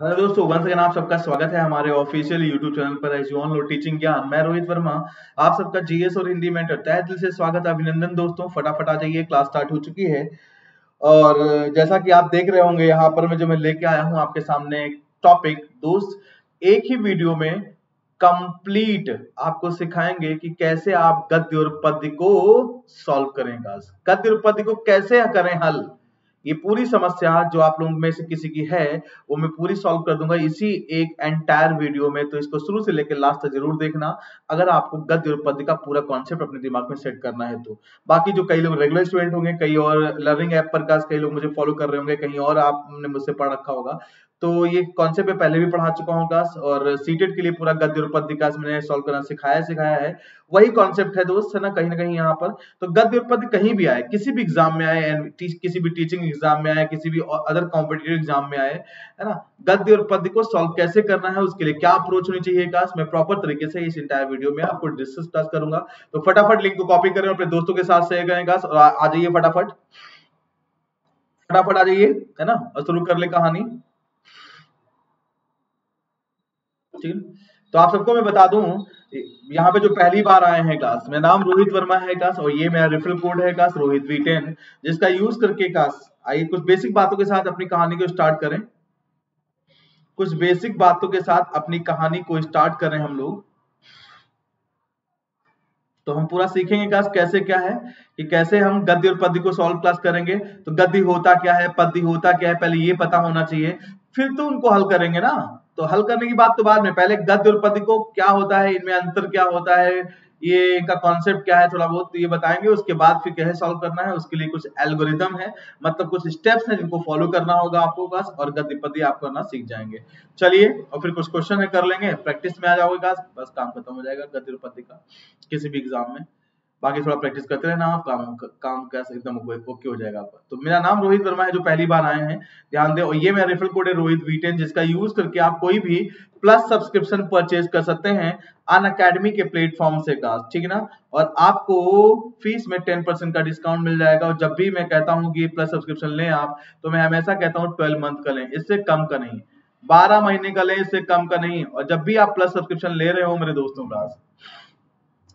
Hello दोस्तों, once again आप सबका स्वागत है हमारे ऑफिशियल यूट्यूब चैनल पर as you all know teaching Gyan. मैं रोहित वर्मा आप सबका जीएस और हिंदी में तहे दिल से स्वागत अभिनंदन। दोस्तों फटाफट आ जाइए, क्लास स्टार्ट हो चुकी है। और जैसा कि आप देख रहे होंगे यहाँ पर मैं लेके आया हूँ आपके सामने एक टॉपिक। दोस्त एक ही वीडियो में कंप्लीट आपको सिखाएंगे कि कैसे आप गद्य और पद्य को सॉल्व करेंगे। गद्य और पद्य को कैसे करें हल, ये पूरी समस्या जो आप लोगों में से किसी की है वो मैं पूरी सॉल्व कर दूंगा इसी एक एंटायर वीडियो में। तो इसको शुरू से लेकर लास्ट तक जरूर देखना अगर आपको गद्य और पद्य का पूरा कॉन्सेप्ट अपने दिमाग में सेट करना है तो। बाकी जो कई लोग रेगुलर स्टूडेंट होंगे, कई और लर्निंग ऐप पर कई लोग मुझे फॉलो कर रहे होंगे, कहीं और आपने मुझसे पढ़ रखा होगा, तो ये कॉन्सेप्ट मैं पहले भी पढ़ा चुका हूँ क्लास। और सीटेट के लिए पूरा गद्य और पद्य का मैंने सॉल्व करना सिखाया है। वही कॉन्सेप्ट है दोस्त, है ना, कहीं ना कहीं यहाँ पर। तो गद्य और पद्य कहीं भी आए, किसी भी एग्जाम में आए, किसी भी टीचिंग एग्जाम में आए, किसी भी अदर कॉम्पिटिटिव एग्जाम में आए, है ना, गद्य और पद्य को सॉल्व कैसे करना है, उसके लिए क्या अप्रोच होनी चाहिए क्लास, मैं प्रॉपर तरीके से इस इंटायर वीडियो में आपको डिस्कस क्लास करूंगा। तो फटाफट लिंक को कॉपी करें, अपने दोस्तों के साथ शेयर करें क्लास, और आ जाइए फटाफट फटाफट आ जाइए, है ना, और शुरू कर ले कहानी। ठीक है, तो आप सबको मैं बता दूं, यहाँ पे जो पहली बार आए हैं क्लास, मेरा नाम रोहित वर्मा है क्लास, और ये मेरा रेफरल कोड है क्लास रोहित V10, जिसका यूज करके क्लास आइए कुछ बेसिक बातों के साथ अपनी कहानी को स्टार्ट करें। कुछ बेसिक बातों के साथ अपनी कहानी को स्टार्ट करें हम लोग। तो हम पूरा सीखेंगे क्लास कैसे क्या है कि कैसे हम गद्य और पद्य को सॉल्व क्लास करेंगे। तो गद्य होता क्या है, पद्य होता क्या है, पहले ये पता होना चाहिए, फिर तो उनको हल करेंगे ना। तो हल करने की बात तो बाद में, पहले गद्य और पद्य को क्या होता है, इनमें अंतर क्या होता है, ये इनका कॉन्सेप्ट क्या है, थोड़ा बहुत ये बताएंगे। उसके बाद फिर कैसे सॉल्व करना है, उसके लिए कुछ एल्गोरिदम है, मतलब कुछ स्टेप्स हैं जिनको फॉलो करना होगा आपको बस, और गद्य पद्य आप करना सीख जाएंगे। चलिए, और फिर कुछ क्वेश्चन है कर लेंगे, प्रैक्टिस में आ जाओगे, बस काम खत्म हो जाएगा गद्य और पद्य का किसी भी एग्जाम में। बाकी थोड़ा प्रैक्टिस करते रहना, आप काम कैसे एकदम ओके हो जाएगा आपका। तो मेरा नाम रोहित वर्मा है, जो पहली बार आए हैं ध्यान दें, और ये मेरा रेफरल कोड है रोहित V10, जिसका यूज करके आप कोई भी प्लस सब्सक्रिप्शन परचेज कर सकते हैं अनअकैडमी के प्लेटफॉर्म से क्लास, ठीक है ना। और आपको फीस में 10% का डिस्काउंट मिल जाएगा। और जब भी मैं कहता हूँ कि प्लस सब्सक्रिप्शन लें आप, तो मैं हमेशा कहता हूँ 12 मंथ का लें, इससे कम का नहीं, 12 महीने का लें, इससे कम का नहीं। और जब भी आप प्लस सब्सक्रिप्शन ले रहे हो मेरे दोस्तों क्लास,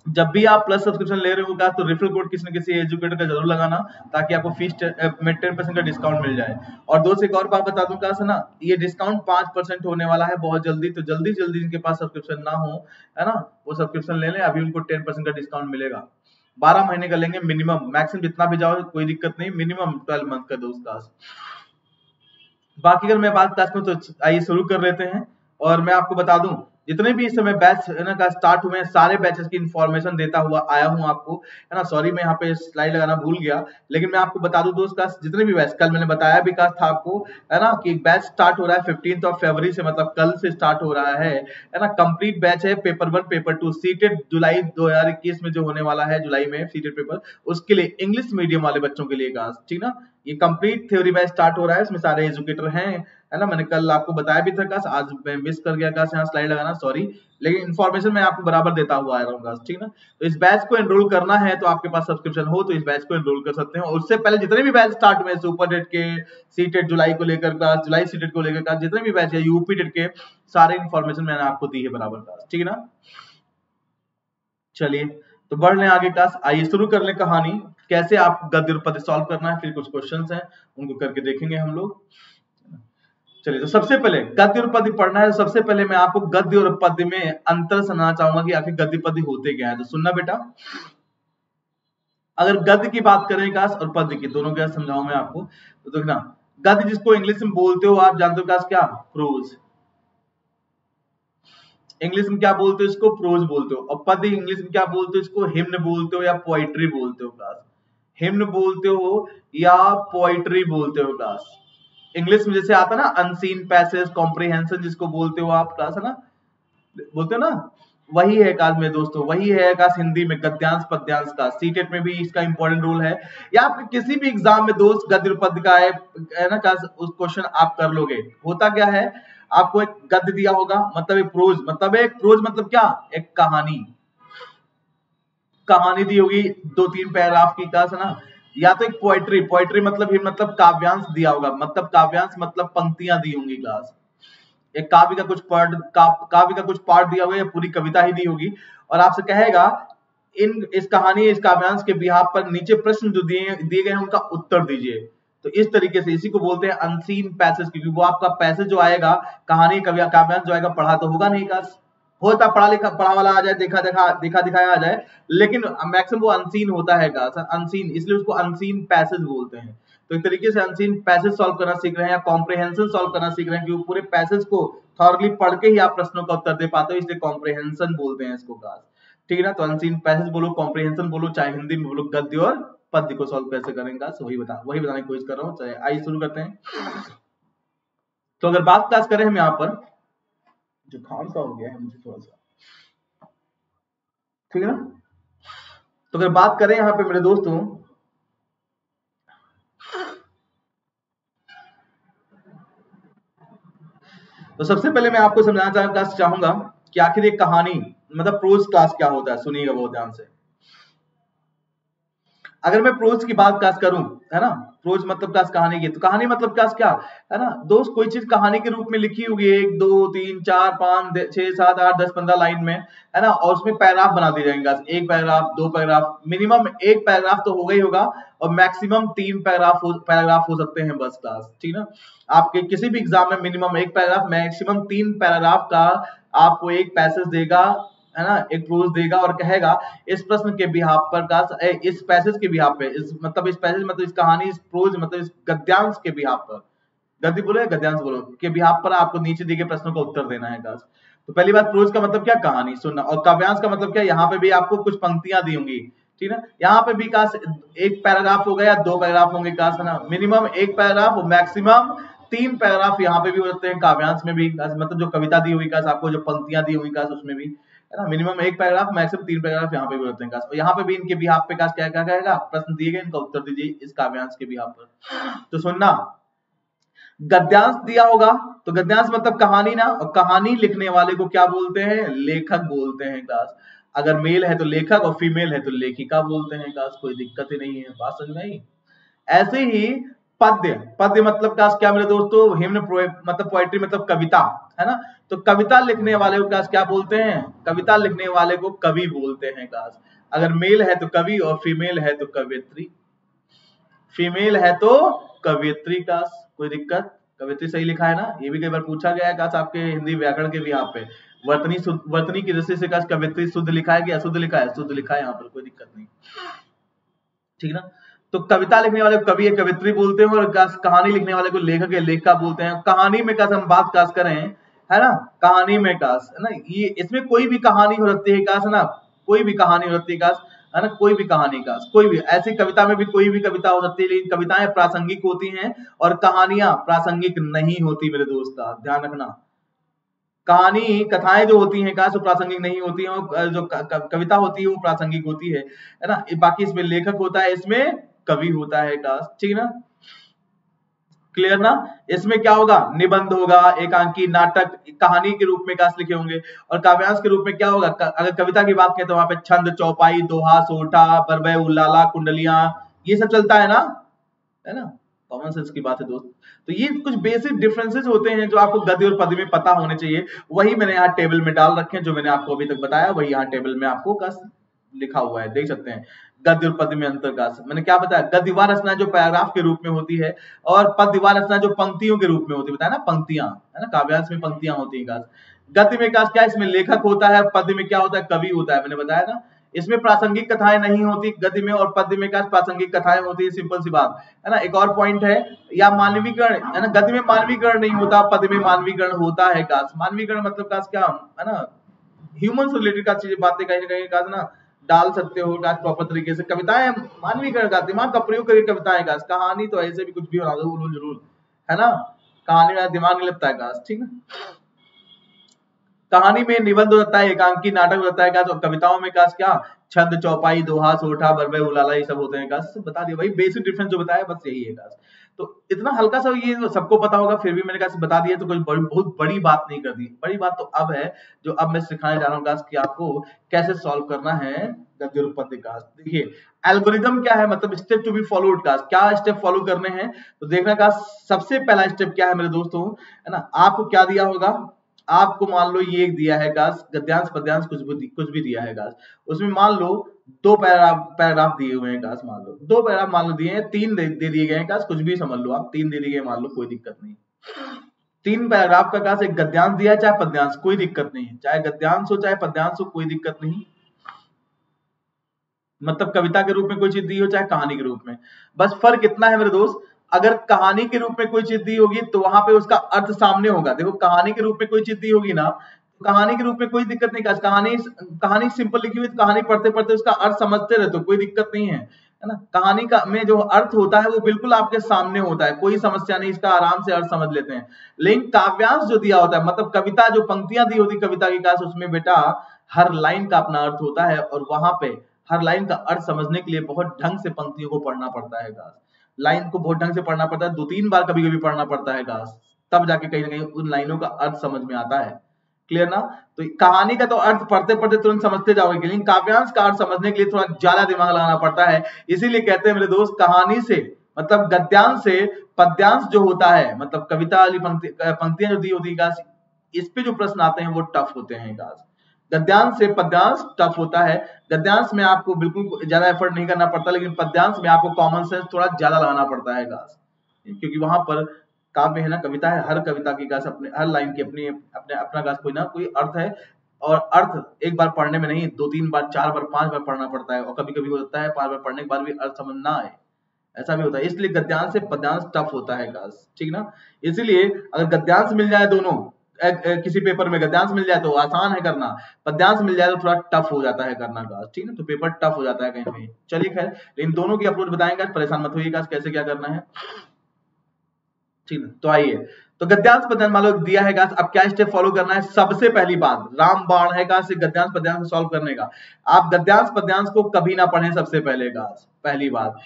जब भी आप प्लस सब्सक्रिप्शन ले रहे हो क्लास, तो रेफरल कोड किसी न किसी एजुकेटर का जरूर लगाना, ताकि आपको फीस में 10% का डिस्काउंट मिल जाए। और दोस्त एक और बात बता दूं क्लास, है ना, ये डिस्काउंट 5% होने वाला है बहुत जल्दी। तो जल्दी जल्दी जिनके पास सब्सक्रिप्शन ना हो, है ना, वो सब्सक्रिप्शन ले लें, अभी उनको 10% का डिस्काउंट मिलेगा। 12 महीने का लेंगे मिनिमम, मैक्सिमम जितना भी जाओ कोई दिक्कत नहीं, मिनिमम 12 मंथ का दोस्त क्लास। बाकी अगर मैं बात क्लास में, तो आइए शुरू कर लेते हैं। और मैं आपको बता दूं, जितने भी इस समय बैच है ना का स्टार्ट हुए हैं, सारे बैचेस की इन्फॉर्मेशन देता हुआ आया हूं आपको, है ना। सॉरी मैं यहाँ पे स्लाइड लगाना भूल गया, लेकिन मैं आपको बता दूं दोस्त क्लास, जितने भी बैच कल मैंने बताया भी क्लास था आपको, है ना, कि बैच स्टार्ट हो रहा है 15 फरवरी से, मतलब कल से स्टार्ट हो रहा है ना। कंप्लीट बैच है, पेपर 1 पेपर 2 सीटेट जुलाई 2021 में जो होने वाला है, जुलाई में सीटेट पेपर, उसके लिए इंग्लिश मीडियम वाले बच्चों के लिए क्लास, ठीक ना। ये कंप्लीट थ्योरी बैच स्टार्ट हो रहा है, इसमें सारे एजुकेटर हैं, है ना। मैंने कल आपको बताया भी था क्लास, आज मैं मिस कर गया क्लास यहाँ स्लाइड लगाना, सॉरी, लेकिन इन्फॉर्मेशन मैं आपको बराबर देता हुआ आ रहा हूँ क्लास, ठीक ना। तो इस बैच को एनरोल करना है, तो आपके पास सब्सक्रिप्शन हो तो इस बैच को एनरोल कर सकते हैं। और उससे पहले जितने भी बैच स्टार्ट हुए, सुपर डेट के, सीटेट जुलाई को लेकर क्लास, जुलाई सीटेट को लेकर क्लास, जितने भी बैच है यूपी डेट के, सारे इन्फॉर्मेशन मैंने आपको दी है बराबर क्लास, ठीक है ना। चलिए, तो बढ़ लें आगे क्लास, आइए शुरू कर लें कहानी, कैसे आप गद्य और पद्य सॉल्व करना है। फिर कुछ क्वेश्चंस हैं, उनको करके देखेंगे हम लोग। चलिए, तो सबसे पहले गद्य और पद्य पढ़ना है। तो सबसे पहले मैं आपको गद्य और पद्य में अंतर समझाना चाहूंगा कि आखिर गद्य पद्य होते क्या है। तो सुनना बेटा, अगर गद्य की बात करें क्लास और पद्य की, दोनों क्या समझाऊं मैं आपको, तो देखना, गद्य जिसको इंग्लिश में बोलते हो आप जानते हो क्लास क्या, प्रोज। इंग्लिश में क्या बोलते हो इसको, प्रोज बोलते हो। और पद्य इंग्लिश में क्या बोलते हो इसको, हिम्न बोलते हो या पोइट्री बोलते हो क्लास। हिम्न बोलते हो या पोइट्री बोलते हो क्लास। इंग्लिश में जैसे आता है ना अनसीन पैसेज, कॉम्प्रिहेंशन जिसको बोलते हो आप क्लास, है ना, बोलते हो ना, वही है क्लास में दोस्तों, वही है क्लास हिंदी में गद्यांश पद्यांश का। सीटेट में भी इसका इंपॉर्टेंट रोल है, या आपके किसी भी एग्जाम में दोस्त गद्य पद्य का है ना क्लास, उस क्वेश्चन आप कर लोगे। होता क्या है, आपको एक गद्य दिया होगा, मतलब एक प्रोज, मतलब एक प्रोज मतलब क्या, एक कहानी, कहानी दी होगी 2-3 पैराग्राफ की क्लास, है ना। या तो एक पोएट्री, पोएट्री मतलब ही मतलब काव्यांश दिया होगा, मतलब काव्यांश मतलब पंक्तियां दी होंगी क्लास। एक काव्य का कुछ पार्ट काव्य का कुछ पार्ट दिया हुआ है या पूरी कविता ही दी होगी और आपसे कहेगा इस कहानी इस काव्यांश के बिहाफ पर नीचे प्रश्न जो दिए गए हैं उनका उत्तर दीजिए। तो इस तरीके से इसी को बोलते हैं अनसीन पैसेज, क्योंकि वो आपका पैसेज जो आएगा कहानी काव्यांश जो आएगा पढ़ा तो होगा नहीं का होता, पढ़ा वाला आ जाए, देखा दिखाया आ जाए, लेकिन मैक्सिमम वो अनसीन होता है का अनसीन, इसलिए उसको अनसीन पैसेज बोलते हैं। तो एक तरीके से अनसीन पैसेज सॉल्व करना सीख रहे हैं या कॉम्प्रिहेंशन सॉल्व करना सीख रहे हैं, क्योंकि पूरे पैसेज को थॉरली पढ़ के ही आप प्रश्नों का उत्तर दे पाते हो, इसलिए कॉम्प्रिहेंशन बोलते हैं इसको गाइस। ठीक है ना, तो अनसीन पैसेज बोलो, कॉम्प्रिहेंशन बोलो, चाहे हिंदी में बोलो, गद्य और पद्य को सॉल्व कैसे करेंगे वही बताने की कोशिश कर रहा हूँ। चलिए आइए शुरू करते हैं। तो अगर बात क्लास करें हम यहाँ पर, जुकाम सा हो गया है मुझे थोड़ा सा, ठीक है ना। तो अगर बात करें यहाँ पे मेरे दोस्तों, तो सबसे पहले मैं आपको समझाना चाहूंगा कि आखिर एक कहानी मतलब प्रोज क्लास क्या होता है। सुनिएगा बहुत ध्यान से। अगर मैं प्रोज की बात क्लास करूं, है ना, प्रोज मतलब क्लास कहानी की, तो कहानी मतलब क्लास क्या है ना दोस्त, कोई चीज कहानी के रूप में लिखी होगी 1 2 3 4 5 6 7 8 10 15 लाइन में, है ना, और उसमें पैराग्राफ बना दिए जाएंगे, एक पैराग्राफ, दो पैराग्राफ, मिनिमम एक पैराग्राफ तो होगा ही होगा, और मैक्सिमम 3 पैराग्राफ हो सकते हैं बस क्लास। ठीक है ना, आपके किसी भी एग्जाम में मिनिमम एक पैराग्राफ, मैक्सिमम 3 पैराग्राफ का आपको एक पैसेज देगा, है ना, एक प्रोज देगा और कहेगा इस प्रश्न के बिहाफ पर इस पैसेज के बिहाफ पे, इस पैसेज मतलब इस कहानी, इस प्रोज मतलब इस गद्यांश के बिहाफ पर, गद्य बोलो या गद्यांश बोलो, के बिहाफ पर आपको नीचे दिए गए प्रश्नों का उत्तर देना है गाइस। तो पहली बात, प्रोज का मतलब क्या, कहानी सुनना, और काव्यांश का मतलब क्या, यहाँ पे भी आपको कुछ पंक्तियां दी होंगी, ठीक है, यहाँ पे भी काश एक पैराग्राफ होगा या 2 पैराग्राफ होंगे काश, है ना, मिनिमम एक पैराग्राफ और मैक्सिमम 3 पैराग्राफ यहाँ पे भी हो सकते हैं, काव्यांश में भी मतलब जो कविता दी हुई काश, आपको जो पंक्तियां दी हुई काश उसमें भी, है ना, मिनिमम एक पैराग्राफ मैक्सिमम 3 पैराग्राफ यहाँ पे भी होते हैं काश, और यहाँ पे भी इनके बिहाफ पे काश क्या क्या कहेगा, प्रश्न दिए गए इनका उत्तर दीजिए इस काव्यांश के बिहाफ पर। तो सुनना, गद्यांश दिया होगा तो गद्यांश मतलब कहानी ना, और कहानी लिखने वाले को क्या बोलते हैं, लेखक बोलते हैं क्लास। अगर मेल है तो लेखक और फीमेल है तो लेखिका बोलते हैं क्लास, कोई दिक्कत ही नहीं है, बात समझ में आई। ऐसे ही पद्य, पद्य मतलब क्लास क्या मेरे दोस्तों, हिम्न मतलब पोएट्री मतलब कविता, है ना, तो कविता लिखने वाले को क्लास क्या बोलते हैं, कविता लिखने वाले को कवि बोलते हैं क्लास। अगर मेल है तो कवि और फीमेल है तो कवियत्री, फीमेल है तो कवियत्री क्लास, कोई दिक्कत, कवियत्री सही लिखा है ना, ये भी कई बार पूछा गया है क्लास आपके हिंदी व्याकरण के भी यहाँ पे, वर्तनी की दृष्टि से कवियत्री शुद्ध लिखा है कि अशुद्ध लिखा है, शुद्ध लिखा है यहाँ पर, कोई दिक्कत नहीं, ठीक ना। तो कविता लिखने वाले को कवि या कवित्री बोलते हैं, और कहानी लिखने वाले को लेखक या लेखिका बोलते हैं। कहानी में काश हम बात काश करें, है ना, कहानी में काश, है ना, ये इसमें कोई भी कहानी हो सकती है काश, है ना, कोई भी कहानी हो सकती है काश, है ना, कोई भी कहानी काश, कोई भी ऐसी कविता में भी कोई भी कविता हो सकती है, लेकिन कविताएं प्रासंगिक होती हैं और कहानियां प्रासंगिक नहीं होती मेरे दोस्त का ध्यान रखना। कहानी कथाएं जो होती हैं काश वो प्रासंगिक नहीं होती हैं, और जो कविता होती है वो प्रासंगिक होती है ना, बाकी इसमें लेखक होता है, इसमें कवि होता है काश, ठीक है ना, क्लियर ना। इसमें क्या होगा, निबंध होगा, एकांकी, नाटक, कहानी के रूप में काश लिखे होंगे, और काव्यांश के रूप में क्या होगा, अगर कविता की बात करें तो वहां पे छंद, चौपाई, दोहा, सोठा, बरबय, उल्लाला, कुंडलियां, ये सब चलता है ना, कॉमन सेंस की बात है दोस्त। तो ये कुछ बेसिक डिफरेंसेस होते हैं जो आपको गद्य और पद्य में पता होने चाहिए, वही मैंने यहाँ टेबल में डाल रखे हैं, जो मैंने आपको अभी तक बताया वही यहाँ टेबल में आपको काश लिखा हुआ है, देख सकते हैं। गद्य और पद्य में अंतर का मैंने क्या बताया, गद्यवार रचना जो पैराग्राफ के रूप में होती है, और पद्यवार रचना जो पंक्तियों के रूप में होती है, बताया ना, पंक्तियां, है ना, काव्यांश में पंक्तियां होती है। गद्य में क्या, इसमें लेखक होता है, पद्य में क्या होता है, कवि होता है, मैंने बताया ना। इसमें प्रासंगिक कथाएं नहीं होती गद्य में, और पद्य में क्या प्रासंगिक कथाएं होती है, सिंपल सी बात है ना। एक और पॉइंट है, या मानवीकरण, है ना, गद्य में मानवीकरण नहीं होता, पद्य में मानवीकरण होता है काश। मानवीकरण मतलब काश क्या, है ना, ह्यूमन से रिलेटेड का चीजें बातें कहीं ना कहीं काश ना डाल सकते हो काश प्रॉपर तरीके से। कविताएं मानवीकरण का, दिमाग का प्रयोग करके कविताएं काश, कहानी तो ऐसे भी कुछ भी बना दो उलूल जुलूल, है ना, कहानी में दिमाग नहीं लगता है काश, ठीक है। कहानी में निबंध होता है, एकांकी, नाटक होता है काश, और कविताओं में काश क्या, छंद, चौपाई, दोहा, सोठा, बरबय, उलाला, ये सब होते हैं काश, बता दिया भाई, बेसिक डिफरेंस जो बताया बस यही है काश। तो इतना हल्का सा ये सबको पता होगा, फिर भी मैंने कहा बता दिया तो कोई बहुत बड़ी बात नहीं कर दी। बड़ी बात तो अब है जो अब मैं सिखाने जा रहा हूँ गाइस कि आपको कैसे सॉल्व करना है गद्य और उपपद्य गाइस। देखिए एल्गोरिदम क्या है, मतलब step to be followed guys, क्या स्टेप फॉलो करने हैं तो देखना गाइस। सबसे पहला स्टेप क्या है मेरे दोस्तों, है ना, आपको क्या दिया होगा, आपको मान लो ये दिया है गाइस गद्यांश पद्यांश कुछ भी दिया है गाइस, उसमें मान लो दो पैराग्राफ दिए हुए हैं गाइस, मान लो दो पैराग्राफ मान लो दिए हैं, तीन दे दिए गए हैं गाइस, कुछ भी समझ लो आप, तीन दे दिए गए मान लो, कोई दिक्कत नहीं। तीन पैराग्राफ का गाइस एक गद्यांश दिया है चाहे पद्यांश, कोई दिक्कत नहीं है, चाहे गद्यांश हो चाहे पद्यांश हो कोई दिक्कत नहीं, मतलब कविता के रूप में कोई चीज दी हो चाहे कहानी के रूप में। बस फर्क इतना है मेरे दोस्त, अगर कहानी के रूप में कोई चीज दी होगी तो वहां पे उसका अर्थ सामने होगा। देखो कहानी के रूप में कोई चीज दी होगी ना, तो कहानी के रूप में कोई दिक्कत नहीं, कहानी सिंपल लिखी हुई, कहानी पढ़ते पढ़ते उसका अर्थ समझते रहते हो, कोई दिक्कत नहीं है ना। कहानी का में जो अर्थ होता है वो बिल्कुल आपके सामने होता है, कोई समस्या नहीं, इसका आराम से अर्थ समझ लेते हैं। लेकिन काव्यांश जो दिया होता है, मतलब कविता जो पंक्तियां दी होती कविता की काश, उसमें बेटा हर लाइन का अपना अर्थ होता है, और वहां पे हर लाइन का अर्थ समझने के लिए बहुत ढंग से पंक्तियों को पढ़ना पड़ता है गास, लाइन को बहुत ढंग से पढ़ना पड़ता है, 2-3 बार कभी कभी पढ़ना पड़ता है गास, तब जाके कहीं ना कहीं उन लाइनों का अर्थ समझ में आता है। क्लियर ना। तो कहानी का तो अर्थ पढ़ते पढ़ते तुरंत समझते जाओगे, लेकिन काव्यांश का अर्थ समझने के लिए थोड़ा ज्यादा दिमाग लगाना पड़ता है। इसीलिए कहते हैं मेरे दोस्त, कहानी से मतलब गद्यांश से पद्यांश जो होता है, मतलब कविता वाली पंक्तियां जो दी होती है, इस पे जो प्रश्न आते हैं वो टफ होते हैं गास। गद्यांश से पद्यांश टफ होता है, गद्यांश में आपको बिल्कुल ज्यादा एफर्ट नहीं करना पड़ता, लेकिन पद्यांश में आपको कॉमन सेंस थोड़ा ज्यादा लगाना पड़ता है गास, क्योंकि वहां पर काव्य है ना, कविता है, हर कविता की गास अपने हर लाइन की अपनी अपना गास कोई ना कोई अर्थ है, और अर्थ एक बार पढ़ने में नहीं 2-3 बार 4 बार 5 बार पढ़ना पड़ता है, और कभी कभी हो जाता है 5 बार पढ़ने के बाद भी अर्थ समझ ना आए, ऐसा भी होता है। इसलिए गद्यांश से पद्यांश टफ होता है गास, ठीक ना। इसीलिए अगर गद्यांश मिल जाए दोनों किसी पेपर में, गद्यांश मिल जाए तो आसान है करना, पद्यांश मिल जाए तो थोड़ा टफ हो जाता है करना गास, ठीक है, तो पेपर टफ हो जाता है कहीं कहीं। चलिए खैर, लेकिन दोनों की अप्रोच बताएंगे, परेशान मत होइएगा कैसे क्या करना है, ठीक है। तो आइए, तो गद्यांश पद्यांश मान लो दिया है गास, अब क्या स्टेप फॉलो करना है। सबसे पहली बात रामबाण है गास गद्यांश पद्यांश को सॉल्व करने का। आप गद्यांश पद्यांश को कभी ना पढ़ें सबसे पहले गास, पहली बात।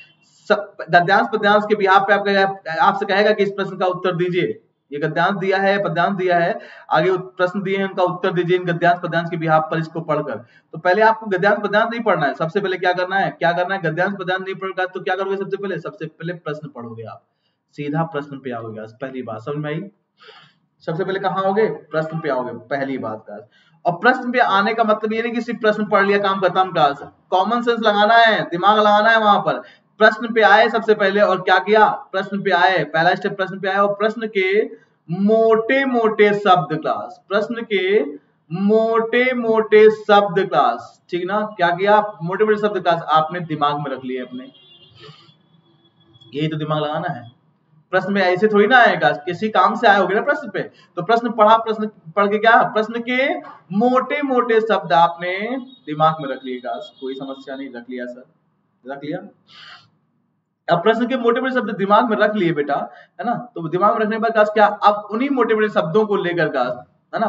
गद्यांश पद्यांश के बिहाफ पे आपसे कहेगा कि इस प्रश्न का उत्तर दीजिए, ये गद्यांश दिया है पद्यांश दिया है, आगे प्रश्न दिए हैं उनका उत्तर दीजिए इन गद्यांश पद्यांश के बिहाफ पर इसको पढ़कर। तो पहले आपको गद्यांश पद्यांश नहीं पढ़ना है, सबसे पहले क्या करना है गद्यांश पद्यांश नहीं पढ़कर तो क्या करोगे, सबसे पहले प्रश्न पढ़ोगे, आप सीधा प्रश्न पे आओगे। पहली बात समझ में आई, सबसे पहले कहां आओगे, प्रश्न पे आओगे, पहली बात का। और प्रश्न पे आने का मतलब ये नहीं कि सिर्फ प्रश्न पढ़ लिया काम खत्म का, कॉमन सेंस लगाना है, दिमाग लगाना है वहां पर। प्रश्न पे आए सबसे पहले, और क्या किया, प्रश्न पे आए, पहला स्टेप प्रश्न पे आए, और प्रश्न के मोटे मोटे शब्द क्लास, प्रश्न के मोटे मोटे शब्द क्लास, ठीक ना। क्या किया, मोटे मोटे शब्द क्लास आपने दिमाग में रख लिए अपने, यही तो दिमाग लगाना है। प्रश्न में ऐसे थोड़ी ना आएगा, किसी काम से आए होगे ना प्रश्न पे, तो प्रश्न पढ़ा, प्रश्न पढ़ के क्या, प्रश्न के मोटे मोटे शब्द आपने दिमाग में रख लिएगा, कोई समस्या नहीं, रख लिया सर, रख लिया। अब प्रश्न के मोटे मोटे शब्द दिमाग में रख लिए बेटा, है ना, तो दिमाग में रखने के बाद क्या, अब उन्हीं मोटे मोटे शब्दों को लेकर का, है ना,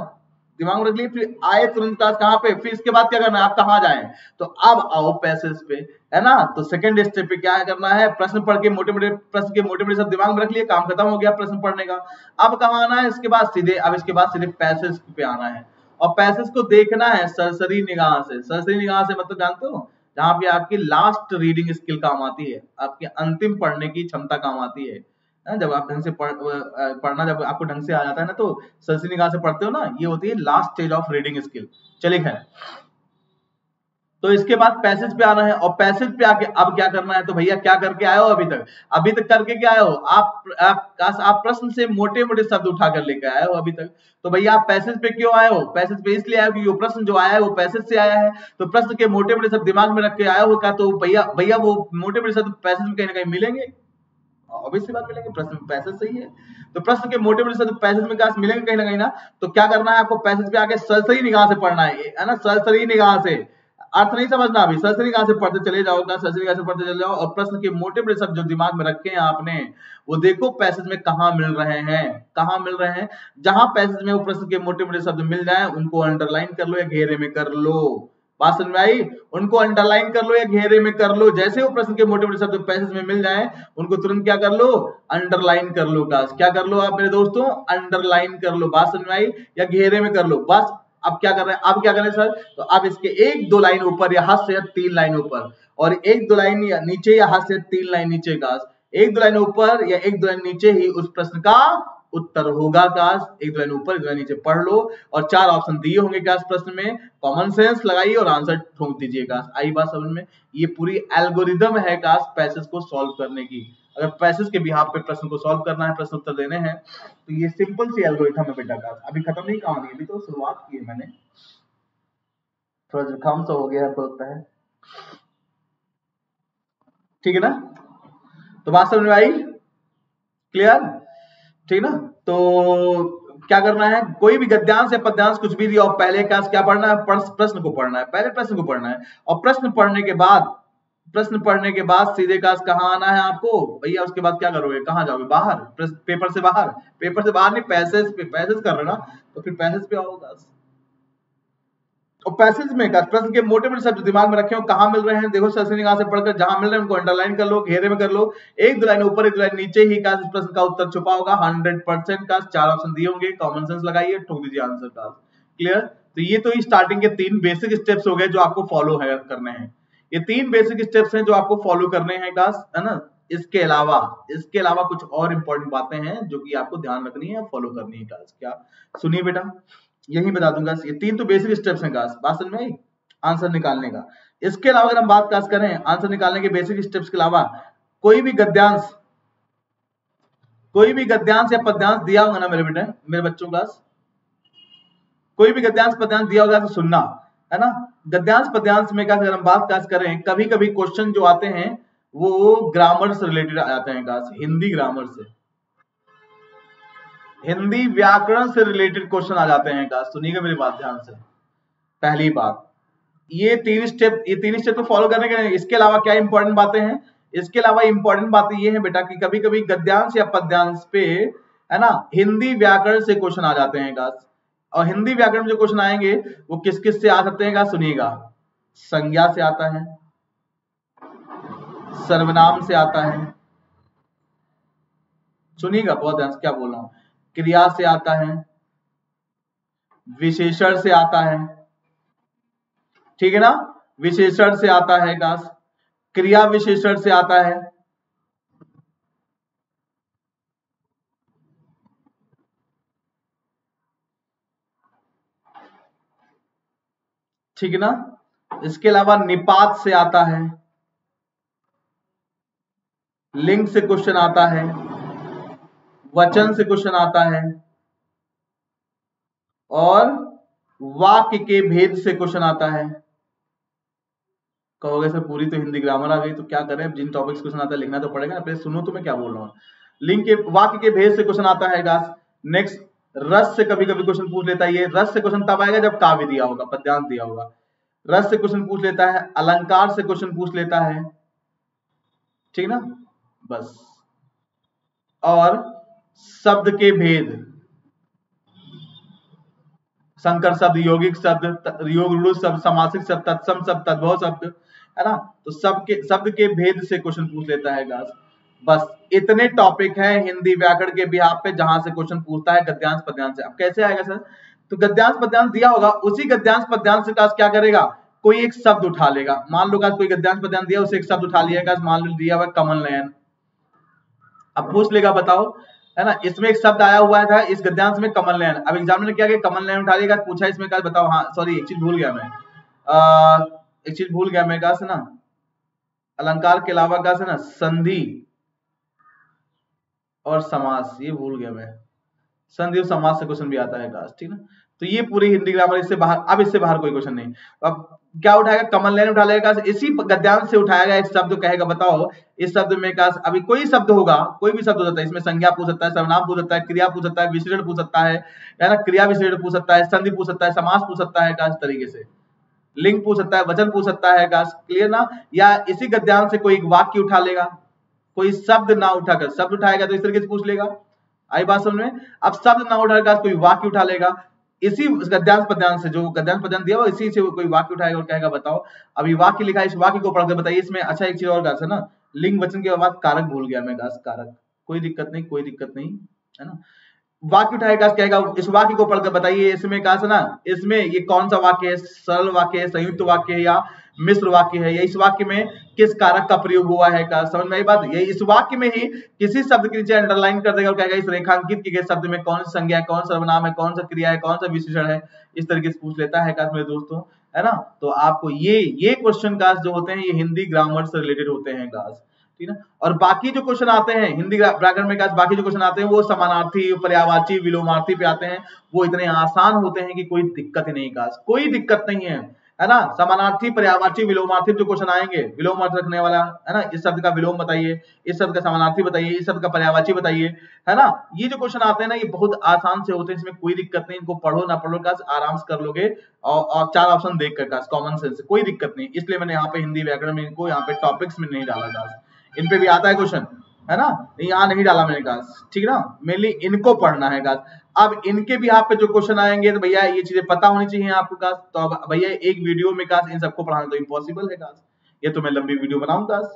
दिमाग में रख लिए, फिर आए तुरंत क्लास कहां पे, फिर इसके बाद क्या करना है, आप कहां जाएं, तो अब आओ पैसेज पे, है ना। तो सेकंड स्टेप पे क्या करना है, प्रश्न पढ़ के मोटे मोटे प्रश्न के मोटे मोटे सब दिमाग में रख लिए, काम खत्म हो गया प्रश्न पढ़ने का। अब कहां आना है, इसके बाद सीधे, अब इसके बाद सीधे पैसेज पे आना है, और पैसेज को देखना है सरसरी निगाह से। सरसरी निगाह से मतलब जानते हो, जहां पे आपकी लास्ट रीडिंग स्किल काम आती है, आपकी अंतिम पढ़ने की क्षमता काम आती है। जब आप ढंग से पढ़ना जब आपको ढंग से आ जाता है ना, तो सरसरी निगाह से पढ़ते हो ना, ये होती है last stage of reading skill. चलिए खैर, तो इसके बाद पैसेज पे आना है, और पैसेज पे आके अब क्या करना है, तो भैया क्या करके आए हो अभी तक करके क्या आए हो आप प्रश्न से मोटे मोटे शब्द उठा कर लेकर आए हो अभी तक। तो भैया आप पैसेज पे क्यों आए हो, पैसेज पे इसलिए आए हो कि वो प्रश्न जो आया है वो पैसेज से आया है, तो प्रश्न के मोटे मोटे शब्द दिमाग में रख के आए हो क्या, तो भैया वो मोटे मोटे शब्द पैसेज में कहीं ना कहीं मिलेंगे, ऑब्वियसली बात मिलेंगे, प्रश्न में पैसेज सही है, तो प्रश्न के मोटे मोटे शब्द पैसेज में क्या मिलेंगे कहीं ना कहीं ना। तो क्या करना है आपको, पैसेज पे आके सरसरी निगाह से पढ़ना है ना, सरसरी निगाह से, अर्थ नहीं समझना अभी, सरसरी निगाह से पढ़ते चले जाओ, सरसरी निगाह से पढ़ते चले जाओ, और प्रश्न के मोटे मोटे शब्द जो दिमाग में रखे हैं आपने, वो देखो पैसेज में कहां मिल रहे हैं, कहां मिल रहे हैं। जहां पैसेज में वो प्रश्न के मोटे मोटे शब्द मिल जाए उनको अंडरलाइन कर लो या घेरे में कर लो, बात समझ में आई? उनको अंडरलाइन कर लो या घेरे में कर लो, जैसे वो प्रश्न के मोटे मोटे शब्द पैसेज में मिल जाए उनको तुरंत क्या कर लो, अंडरलाइन कर लो। क्या कर लो आप मेरे दोस्तों, अंडरलाइन कर लो। बात समझ में आई? या घेरे में कर लो बस। अब क्या कर रहे हैं, अब क्या करें सर, तो अब इसके एक दो लाइन ऊपर या हाथ से 3 लाइन ऊपर और एक दो लाइन या नीचे या हाथ से 3 लाइन नीचे का, एक दो लाइन ऊपर या एक दो लाइन नीचे ही उस प्रश्न का उत्तर होगा काश। एक दो लाइन ऊपर एक दो लाइन नीचे पढ़ लो और 4 ऑप्शन दिए होंगे काश प्रश्न में, कॉमन सेंस लगाइए और आंसर ठोक दीजिए काश। आई बात समझ में? ये पूरी एल्गोरिदम है काश पैसेज को सॉल्व करने की। अगर पैसेज के बिहाफ पे प्रश्न को सॉल्व करना है, प्रश्न उत्तर देने हैं, तो ये सिंपल सी एल्गोरिथम है बेटा काश। अभी खत्म नहीं कहानी, अभी तो शुरुआत की है मैंने, थोड़ा जुकाम सा हो गया है लगता है, ठीक है ना? तो बात समझ में आई? क्लियर? ठीक ना? तो क्या करना है, कोई भी गद्यांश या पद्यांश कुछ भी दिया और पहले क्या पढ़ना है, प्रश्न को पढ़ना है, पहले प्रश्न को पढ़ना है और प्रश्न पढ़ने के बाद सीधे काश कहाँ आना है आपको भैया, उसके बाद क्या करोगे, कहाँ जाओगे, बाहर, पेपर से बाहर नहीं, पैसेज कर रहे ना, तो फिर पैसेज पे आओगे। और पैसेज में प्रश्न के मोटे मोटे शब्द दिमाग में रखे हो, कहाँ मिल रहे हैं देखो, सरसरी निगाह से पढ़कर जहां मिल रहे हैं उनको अंडरलाइन कर लो, घेरे में कर लो, एक दो लाइन ऊपर एक दो लाइन नीचे ही का प्रश्न का उत्तर छुपा होगा 100% का। 4 ऑप्शन दिए होंगे, कॉमन सेंस लगाइए, ठोक दीजिए आंसर का। क्लियर? तो ये तो स्टार्टिंग के 3 बेसिक स्टेप्स हो गए जो आपको फॉलो करने हैं। ये 3 बेसिक स्टेप्स हैं जो आपको फॉलो करने हैं गाइस, है ना? इसके अलावा कुछ और इंपॉर्टेंट बातें हैं जो कि आपको ध्यान रखनी है, फॉलो करनी है गाइस। क्या? सुनिए बेटा, यही बता दूंगा, ये 3 तो बेसिक स्टेप्स हैं गाइस, बात समझ में आई? आंसर निकालने का। इसके अलावा अगर हम बात काश करें आंसर निकालने के बेसिक स्टेप्स के अलावा, कोई भी गद्यांश या पद्यांश दिया होगा ना मेरे बेटे, मेरे बच्चों का, कोई भी गद्यांश पद्यांश दिया होगा तो सुनना, है ना? गद्यांश पद्यांश में अगर हम बात काश करें, कभी कभी क्वेश्चन जो आते हैं वो ग्रामर से रिलेटेड आते हैं काश, हिंदी ग्रामर से, हिंदी व्याकरण से रिलेटेड क्वेश्चन आ जाते हैं काश। सुनिएगा मेरी बात ध्यान से। पहली बात, ये तीन स्टेप तो फॉलो करने के। इसके अलावा क्या इंपॉर्टेंट बातें हैं, इसके अलावा इंपॉर्टेंट बातें ये है बेटा कि कभी कभी गद्यांश या पद्यांश पे, है ना, हिंदी व्याकरण से क्वेश्चन आ जाते हैं गाइस। और हिंदी व्याकरण में जो क्वेश्चन आएंगे वो किस किस से आ सकते हैं गाइस, सुनिएगा। संज्ञा से आता है, सर्वनाम से आता है, सुनिएगा बहुत ध्यान से क्या बोल रहा हूं, क्रिया से आता है, विशेषण से आता है, ठीक है ना, विशेषण से आता है गाइस, क्रिया विशेषण से आता है, ठीक है ना। इसके अलावा निपात से आता है, लिंग से क्वेश्चन आता है, वचन से क्वेश्चन आता है और वाक्य के भेद से क्वेश्चन आता है। कहोगे सर पूरी तो हिंदी ग्रामर आ गई, तो क्या करें, जिन टॉपिक्स क्वेश्चन आता है लिखना तो पड़ेगा ना, पहले सुनो तो मैं क्या बोल रहा हूँ। लिंग के वाक्य के भेद से क्वेश्चन आता है गाइस। नेक्स्ट, रस से कभी कभी क्वेश्चन पूछ लेता है। ये रस से क्वेश्चन तब आएगा जब काव्य दिया होगा, पद्यांश दिया होगा। रस से क्वेश्चन पूछ लेता है, अलंकार से क्वेश्चन पूछ लेता है, ठीक ना, बस। और शब्द के भेद, संकर शब्द, यौगिक शब्द, योग रूढ़ शब्द, समासिक शब्द, तत्सम शब्द, तद्भव शब्द, है ना, तो शब्द के भेद से क्वेश्चन पूछ लेता है गाइस। बस इतने टॉपिक हैं हिंदी व्याकरण के बिहाफ पे जहां से क्वेश्चन पूछता है गद्यांश पद्यांश से। अब कैसे आएगा सर, तो गद्यांश पद्यांश दिया होगा, उसी गद्यांश पद्यांश से क्या करेगा, कोई एक शब्द उठा लेगा। मान लो कोई गद्यांश पद्यांश दिया, उसे एक शब्द उठा लिया, मान लो दिया हुआ कमल नयन, अब पूछ लेगा बताओ, है ना, इसमें एक शब्द आया हुआ था इस गद्यांश में कमल नयन। अब एग्जामिनर ने क्या किया, कमल नयन उठा लिया, पूछा इसमें क्या बताओ, हाँ सॉरी एक चीज भूल गया मैं, कहा से ना, अलंकार के अलावा कहा से ना, संधि और समास, ये भूल गया मैं, संधि और समास से क्वेश्चन भी आता है काश, ठीक ना। तो ये पूरी हिंदी ग्रामर इससे बाहर, अब इससे बाहर कोई क्वेश्चन नहीं। अब क्या उठाएगा, कमल नयन उठा लेगा, इसी गद्यांश से उठाएगा एक शब्द, कहेगा बताओ इस शब्द में काश, अभी कोई शब्द होगा, कोई भी शब्द हो सकता है, इसमें संज्ञा पूछ सकता है, सर्वनाम पूछ सकता है, क्रिया पूछ सकता है, विशेषण पूछ सकता है ना, क्रिया विशेषण पूछ सकता है, संधि पूछ सकता है, समास पूछ सकता है काश तरीके से, लिंग पूछ सकता है, वचन पूछ सकता है काश, क्लियर ना। या इसी गद्यांश से कोई एक वाक्य उठा लेगा, कोई शब्द ना उठाकर, शब्द उठाएगा तो इस तरीके से पूछ लेगा, आई बात समझ में। अब शब्द ना उठाकर कोई वाक्य उठा लेगा, इसी गद्यांश पद्यांश से, जो गद्यांश पद्यांश दिया हुआ इसी से कोई वाक्य उठाएगा और कहेगा बताओ। अभी वाक्य लिखा है, इस वाक्य को पढ़कर बताइए। इसमें अच्छा एक चीज और गास है ना, लिंग वचन के बाद कारक भूल गया मैं गास, कारक, कोई दिक्कत नहीं, कोई दिक्कत नहीं, है ना। वाक्य उठाएगा, कहेगा इस वाक्य को पढ़कर बताइए। इसमें कहा था ना, इसमें ये कौन सा वाक्य है, सरल वाक्य है, संयुक्त वाक्य है या मिश्र वाक्य है, या इस वाक्य में किस कारक का प्रयोग हुआ है, का समझ में आई बात। ये इस वाक्य में ही किसी शब्द के नीचे अंडरलाइन कर देगा और कहेगा इस रेखांकित किए गए शब्द में कौन सी संज्ञा है, कौन सा सर्वनाम है, कौन सा क्रिया है, कौन सा विशेषण है, इस तरीके से पूछ लेता है मेरे दोस्तों, है ना। तो आपको ये क्वेश्चन का जो होते हैं ये हिंदी ग्रामर से रिलेटेड होते हैं गास, ठीक है। और बाकी जो क्वेश्चन आते हैं हिंदी व्याकरण में, बाकी जो क्वेश्चन आते हैं वो समानार्थी, पर्यायवाची, विलोमार्थी पे आते हैं। वो इतने आसान होते हैं कि कोई दिक्कत ही नहीं गाइस, कोई दिक्कत नहीं है ना। समानार्थी, पर्यायवाची, विलोमार्थी जो क्वेश्चन आएंगे, विलोम अर्थ रखने वाला, है ना, इस शब्द का विलोम बताइए, इस शब्द का समानार्थी बताइए, इस शब्द का पर्यायवाची बताइए, है ना। ये जो क्वेश्चन आते हैं ना ये बहुत आसान से होते हैं, इसमें कोई दिक्कत नहीं, इनको पढ़ो ना पढ़ो गाइस आराम से कर लोगे। और 4 ऑप्शन देख कर गाइस, कॉमन सेंस से, कोई दिक्कत नहीं। इसलिए मैंने यहाँ पे हिंदी व्याकरण में इनको यहाँ पे टॉपिक्स में नहीं डाला गाइस। इन पे भी आता है क्वेश्चन, है ना, यहाँ नहीं डाला मैंने गाइस, ठीक है ना। मेनली इनको पढ़ना है गाइस। अब इनके भी आप पे जो क्वेश्चन आएंगे तो भैया ये चीजें पता होनी चाहिए आपको गाइस। तो अब भैया एक वीडियो में गाइस इन सबको पढ़ाना तो इम्पॉसिबल है गाइस, ये तो मैं लंबी वीडियो बनाऊंगा गाइस।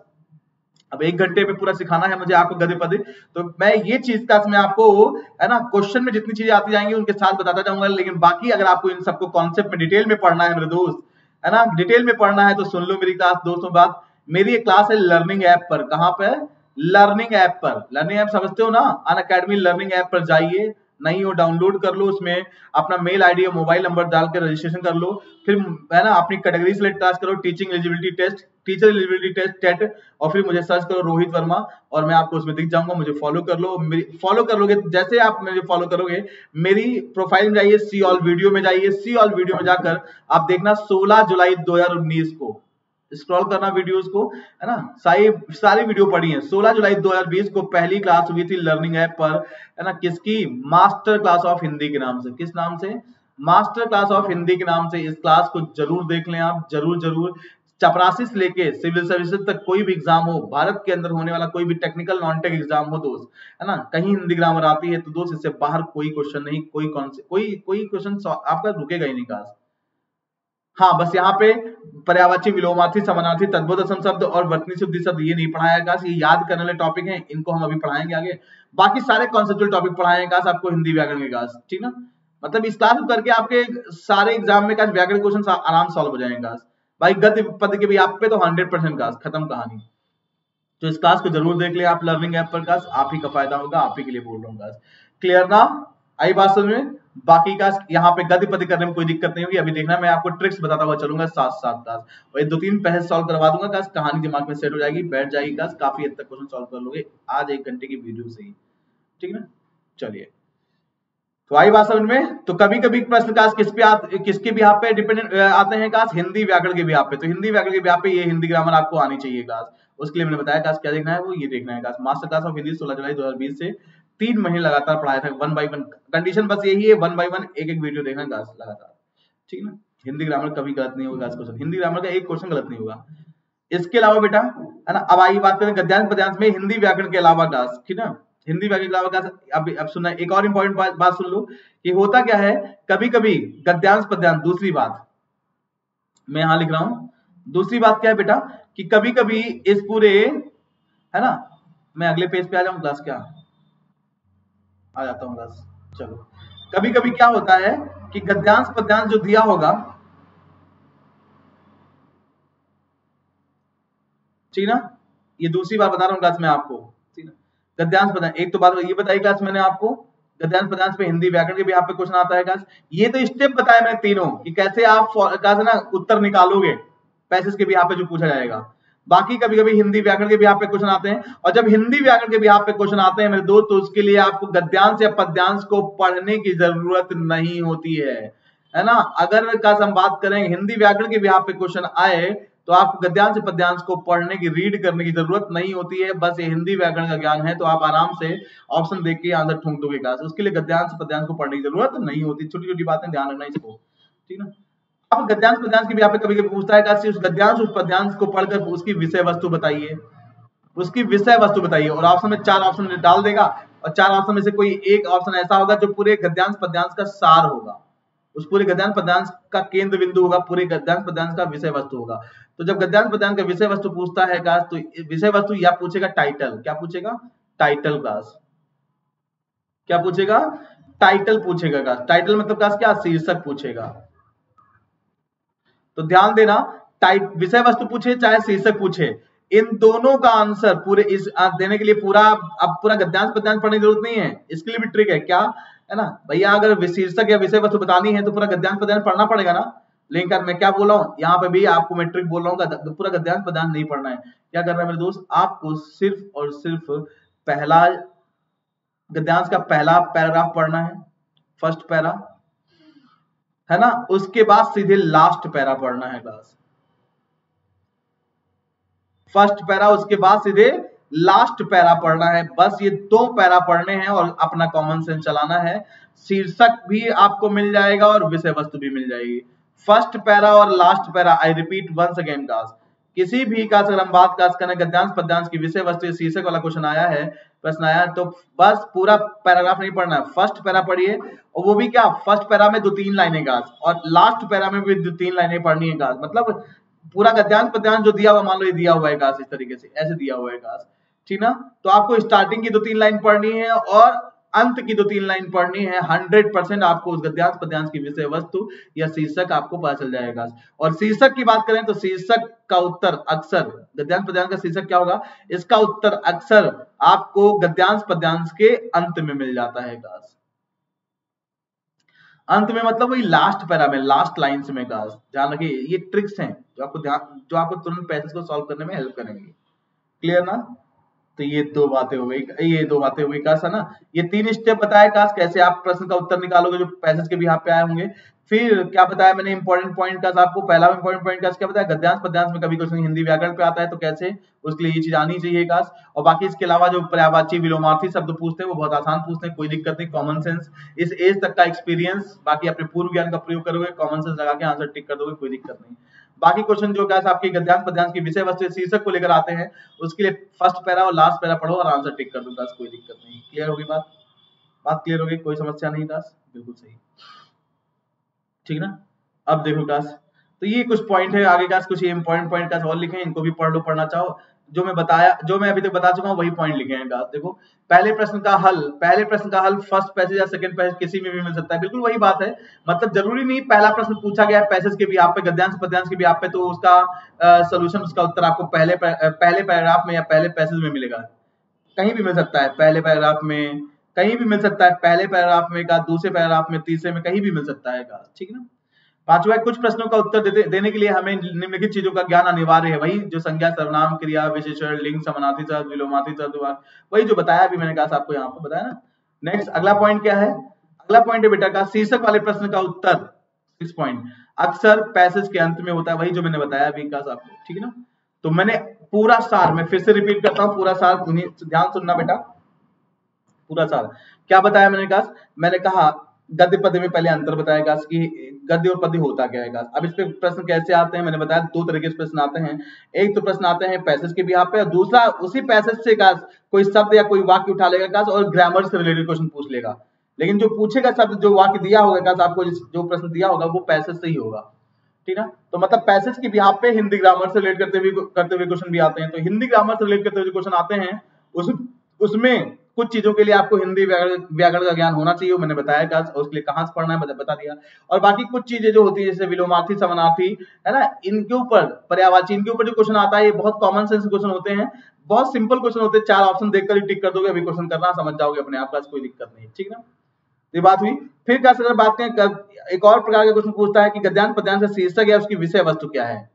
अब 1 घंटे में पूरा सिखाना है मुझे आपको गद्य पद्य, तो मैं ये चीज का मैं आपको, है ना, क्वेश्चन में जितनी चीजें आती जाएंगी उनके साथ बताता जाऊंगा। लेकिन बाकी अगर आपको इन सबको कॉन्सेप्ट में डिटेल में पढ़ना है मेरे दोस्त, है ना, डिटेल में पढ़ना है तो सुन लो मेरी क्लास दोस्तों। बात मेरी एक क्लास है लर्निंग ऐप पर। कहां पे? लर्निंग ऐप पर। लर्निंग ऐप समझते हो ना, अनअकैडमी लर्निंग ऐप पर जाइए, नहीं हो डाउनलोड कर लो, उसमें अपना मेल आईडी और मोबाइल नंबर डाल के रजिस्ट्रेशन कर लो। फिर, है ना, अपनी कैटेगरी सेलेक्ट क्लास करो, teaching eligibility test, teacher eligibility test, TET, और फिर मुझे सर्च करो रोहित वर्मा, और मैं आपको उसमें दिख जाऊंगा। मुझे फॉलो कर लो, फॉलो कर लोगे, जैसे आप मुझे फॉलो करोगे मेरी प्रोफाइल में जाइए, सी ऑल वीडियो में जाइए, सी ऑल वीडियो में जाकर आप देखना 16 जुलाई 2019 को स्क्रॉल करना वीडियोस को, है ना, सारी वीडियो पढ़ी है। 16 जुलाई 2020 को पहली क्लास हुई थी लर्निंग ऐप पर, है ना, किसकी? मास्टर क्लास ऑफ हिंदी के नाम से। किस नाम से? मास्टर क्लास ऑफ हिंदी के नाम से। इस क्लास को जरूर देख लें आप, जरूर। चपरासी से लेके सिविल सर्विसेज तक कोई भी एग्जाम हो, भारत के अंदर होने वाला कोई भी टेक्निकल नॉन टेक एग्जाम हो दोस्त, है ना, कहीं हिंदी ग्रामर आती है तो दोस्त इससे बाहर कोई क्वेश्चन नहीं, कोई क्वेश्चन आपका रुकेगा ही नहीं क्लास। हाँ, बस यहाँ पे पर्यायवाची, विलोमार्थी, समानार्थी, तद्भव असम शब्द और वर्तनी शुद्धि शब्द ये नहीं पढ़ाया गया। ये याद करने वाले टॉपिक हैं, इनको हम अभी पढ़ाएंगे आगे। बाकी सारे कॉन्सेप्चुअल टॉपिक पढ़ाएंगे आपको हिंदी व्याकरण के गास, ठीक ना। मतलब इस क्लास में करके आपके सारे एग्जाम में व्याकरण क्वेश्चन आराम सॉल्व हो जाएंगे। भाई गद्य पद के भी आप पे तो 100% गास, खत्म कहानी। तो इस क्लास को जरूर देख ले आप लर्निंग ऐप पर गास, आप ही का फायदा होगा, आप ही के लिए बोल रहा हूँ गास। क्लियर ना? आई बात समझ में? बाकी का यहाँ पे गद्य पद्य करने में कोई दिक्कत नहीं होगी। अभी देखना मैं आपको ट्रिक्स बताता हुआ चलूंगा साथ साथ गास, और 2-3 पहले सॉल्व करवा दूंगा गास, कहानी दिमाग में सेट हो जाएगी, बैठ जाएगी गास, काफी हद तक क्वेश्चन सॉल्व कर लोगे आज 1 घंटे की वीडियो से ही, ठीक है ना। चलिए, तो आई बात समझ में। तो कभी कभी प्रश्न काश किसके भी आप पे डिपेंडेंट आते हैं काश? हिंदी व्याकरण के भी आप पे। तो हिंदी व्याकरण के भी आप पे ये हिंदी ग्रामर आपको आनी चाहिए काश। उसके लिए मैंने बताया काश क्या देखना है, वो ये देखना है काश, मास्टर क्लास ऑफ हिंदी 16 जुलाई 2020 से 3 महीने लगातार पढ़ाया था 1 बाय 1। कंडीशन बस यही है, 1 बाय 1 एक वीडियो देखना काश लगातार, ठीक है ना। हिंदी ग्रामर कभी गलत नहीं होगा क्वेश्चन, हिंदी ग्रामर का एक क्वेश्चन गलत नहीं होगा। इसके अलावा बेटा, है ना, अब आई बात करें गद्यांश पद्यांश में हिंदी व्याकरण के अलावा काश, ठीक है, हिंदी व्याकरण के अलावा अब सुनना, एक और इंपॉर्टेंट बात सुन लो कि होता क्या है, कभी कभी गद्यांश पद्यांश, दूसरी बात मैं यहां लिख रहा हूं, दूसरी बात क्या है बेटा कि कभी कभी इस पूरे, है ना, मैं अगले पेज पे आ जाऊं क्लास, क्या आ जाता हूं क्लास। चलो, कभी कभी क्या होता है कि गद्यांश पद्यांश जो दिया होगा, ठीक ना, ये दूसरी बात बता रहा हूं क्लास में आपको, ठीक है, गद्यांश पद्यांश। एक तो बात ये बताई क्लास मैंने आपको, गद्यांश पद्यांश पे हिंदी व्याकरण के भी आप पे क्वेश्चन आता है क्लास। ये तो स्टेप बताया मैंने तीनों कि कैसे आप क्लास ना उत्तर निकालोगे पैसेज के भी आप पे जो पूछा जाएगा। बाकी कभी कभी हिंदी व्याकरण के भी आप पे क्वेश्चन आते हैं, और जब हिंदी व्याकरण के भी आप पे क्वेश्चन आते हैं मेरे दोस्त, तो उसके लिए आपको गद्यांश या पद्यांश को पढ़ने की जरूरत नहीं होती है ना। अगर का हम बात करें हिंदी व्याकरण के भी आप पे क्वेश्चन आए तो आपको गद्यांश पद्यांश को पढ़ने की, रीड करने की जरूरत नहीं होती है। बस ये हिंदी व्याकरण का ज्ञान है तो आप आराम से ऑप्शन देख के आंसर ठोंक दोगे क्लास, उसके लिए गद्यांश पद्यांश को पढ़ने की जरूरत नहीं होती। छोटी छोटी बातें ध्यान रखना इसको, ठीक ना। अब गद्यांश पद्यांश की भी आप कभी कभी पूछता है कि उस गद्यांश उस पद्यांश को पढ़कर उसकी विषय वस्तु बताइए, उसकी विषय वस्तु बताइए, और ऑप्शन में 4 ऑप्शन डाल देगा, और 4 ऑप्शन में से कोई एक ऑप्शन ऐसा होगा जो पूरे गद्यांश पद्यांश का सार होगा, उस पूरे गद्यांश पद्यांश का केंद्र बिंदु होगा, पूरे गद्यांश पद्यांश का विषय वस्तु होगा। तो जब गद्यांश पद्यांश का विषय वस्तु पूछता है गाइस, तो विषय वस्तु या पूछेगा टाइटल, क्या पूछेगा? Title guys. क्या पूछेगा? टाइटल पूछेगा गाइस। टाइटल मतलब गाइस क्या? शीर्षक पूछेगा। तो ध्यान देना, विषय वस्तु पूछे चाहे शीर्षक पूछे, इन दोनों का आंसर पूरे इस देने के लिए पूरा, अब पूरा गद्यांश पद्यांश पढ़ने की जरूरत नहीं है। इसके लिए भी ट्रिक है, क्या है ना भैया, अगर शीर्षक या विषय वस्तु बतानी है तो पूरा गद्यांश पद्यांश पढ़ना पड़ेगा ना। लेकिन मैं क्या बोल रहा हूँ यहाँ पे भी आपको मैं ट्रिक बोल रहा हूँ, पूरा गद्यांश पद्यांश नहीं पढ़ना है। क्या करना है मेरे दोस्त, आपको सिर्फ और सिर्फ पहला गद्यांश का पहला पैराग्राफ पढ़ना है, फर्स्ट पैरा, है ना। उसके बाद सीधे लास्ट पैरा पढ़ना है क्लास, फर्स्ट पैरा उसके बाद सीधे लास्ट पैरा पढ़ना है। बस ये 2 पैरा पढ़ने हैं और अपना कॉमन सेंस चलाना है। शीर्षक भी आपको मिल जाएगा और विषय वस्तु भी मिल जाएगी। फर्स्ट पैरा और last para, I repeat once again guys, किसी भी का अगर हम बात करें गद्यांश पद्यांश की विषय वस्तु शीर्षक वाला क्वेश्चन आया है, प्रश्न आया है, तो बस पूरा पैराग्राफ नहीं पढ़ना है, फर्स्ट पैरा पढ़िए, और वो भी क्या, फर्स्ट पैरा में 2-3 लाइनें गाइस, और लास्ट पैरा में भी 2-3 लाइनें पढ़नी है गाइस। मतलब पूरा गद्यांश पद्यांश जो दिया हुआ, मान लो ये दिया हुआ है गाइस, इस तरीके से ऐसे दिया हुआ है गाइस, ठीक ना। तो आपको स्टार्टिंग की 2-3 लाइन पढ़नी है और अंत की 2-3 लाइन पढ़नी है। 100% आपको उस गद्यांश पद्यांश की विषय वस्तु या शीर्षक आपको पता चल जाएगा। और शीर्षक की बात करें तो शीर्षक का उत्तर अक्सर, गद्यांश पद्यांश का शीर्षक क्या होगा, इसका उत्तर अक्सर आपको गद्यांश पद्यांश के अंत में मिल जाता है गाइस। अंत में मतलब वही लास्ट पैरा में, लास्ट लाइंस में गाइस। ध्यान रखिए, ये ट्रिक्स हैं जो आपको तुरंत पैसेज को सॉल्व करने में हेल्प करेंगे। क्लियर ना। तो ये 2 बातें हो गई, ये 2 बातें हो गई काश, है ना। ये 3 स्टेप बताया काश कैसे आप प्रश्न का उत्तर निकालोगे जो पैसेज के भी यहाँ पे आए होंगे। फिर क्या बताया मैंने इंपॉर्टेंट पॉइंट का आपको, पहला इंपॉर्टेंट पॉइंट का क्या बताया, गद्यांश पद्यांश में कभी क्वेश्चन हिंदी व्याकरण पे आता है तो कैसे, उसके लिए ये चीज आनी चाहिए काश। और बाकी इसके अलावा जो पर्यायवाची विलोमार्थी शब्द पूछते हैं वो बहुत आसान पूछते हैं, कोई दिक्कत नहीं। कॉमन सेंस, इस एज तक का एक्सपीरियंस, बाकी अपने पूर्व ज्ञान का प्रयोग करोगे, कॉमन सेंस लगा के आंसर टिक कर दोगे, कोई दिक्कत नहीं। बाकी क्वेश्चन जो गाइस आपके गद्यांश पद्यांश की विषय वस्तु शीर्षक को लेकर आते हैं, उसके लिए फर्स्ट पैरा और लास्ट पैरा पढ़ो और आंसर टिक कर दो गाइस, कोई दिक्कत नहीं। क्लियर होगी बात क्लियर होगी, कोई समस्या नहीं गाइस, बिल्कुल सही, ठीक ना। अब देखो गाइस, तो ये कुछ पॉइंट है, आगे गाइस कुछ इंपॉर्टेंट पॉइंट गाइस और लिखे हैं, इनको भी पढ़ लो, पढ़ना चाहो। जो मैं बताया, जो मैं अभी तक बता चुका हूं वही पॉइंट लिखे हैं गाइस। देखो पहले प्रश्न का हल फर्स्ट पैसेज या सेकंड पैसेज किसी में भी मिल सकता है, बिल्कुल वही बात है। मतलब जरूरी नहीं पहला प्रश्न पूछा गया है पैसेज के भी आप पे, गद्यांश पद्यांश के भी आप पे, तो उसका सॉल्यूशन, उसका उत्तर आपको पहले पैराग्राफ में या पहले पैसेज में मिलेगा। कहीं भी मिल सकता है, पहले पैराग्राफ में कहीं भी मिल सकता है, पहले पैराग्राफ में का, दूसरे पैराग्राफ में, तीसरे में, कहीं भी मिल सकता है गाइस, ठीक है ना। पांचवा, कुछ प्रश्नों का उत्तर देने के लिए हमें निम्नलिखित चीजों का ज्ञान अनिवार्य है। वही जो संज्ञा, सर्वनाम, क्रिया, विशेषण, लिंग, समानार्थी शब्द, विलोमार्थी शब्द, वही जो बताया अभी मैंने कहा आपको यहाँ पर बताया ना। नेक्स्ट अगला पॉइंट क्या है, अगला पॉइंट है बेटा का शीर्षक वाले प्रश्न का उत्तर 6 पॉइंट अक्सर पैसेज के अंत में होता है, वही जो मैंने बताया अभी का आपको, ठीक है ना। तो मैंने पूरा सार, मैं फिर से रिपीट करता हूँ, पूरा सार ध्यान सुनना बेटा, पूरा सार क्या बताया मैंने कहा गद्य पद्य में पहले अंतर बताएगा कि गद्य और पद्य होता क्या है। अब इस पे प्रश्न कैसे आते हैं, मैंने बताया 2 तरीके से प्रश्न आते हैं। एक तो प्रश्न आते हैं पैसेज के बिहाफ पे, और दूसरा उसी पैसेज से कोई शब्द या कोई वाक्य उठा लेगा और ग्रामर से रिलेटेड क्वेश्चन पूछ लेगा। लेकिन जो पूछेगा शब्द, जो वाक्य दिया होगा आपको, जो प्रश्न दिया होगा वो पैसेज से ही होगा, ठीक है। तो मतलब पैसेज के बिहाफ पे हिंदी ग्रामर से रिलेट करते हुए क्वेश्चन भी आते हैं। तो हिंदी ग्रामर से रिलेट करते हुए क्वेश्चन आते हैं, उसमें कुछ चीजों के लिए आपको हिंदी व्याकरण का ज्ञान होना चाहिए, मैंने बताया, और उसके लिए कहां से पढ़ना है बता दिया। और बाकी कुछ चीजें जो होती है जैसे विलोमार्थी, समानार्थी, है ना, इनके ऊपर, पर्यायवाची, इनके ऊपर जो क्वेश्चन आता है ये बहुत कॉमन सेंस क्वेश्चन होते हैं, बहुत सिंपल क्वेश्चन होते हैं, 4 ऑप्शन देखकर ही टिक कर दोगे, अभी क्वेश्चन करना समझ जाओगे अपने आप, कोई दिक्कत नहीं, ठीक ना। ये बात हुई। फिर क्या अगर बात करें, एक और प्रकार का क्वेश्चन पूछता है कि गद्यांश पद्यांश का शीर्षक या उसकी विषय वस्तु क्या है।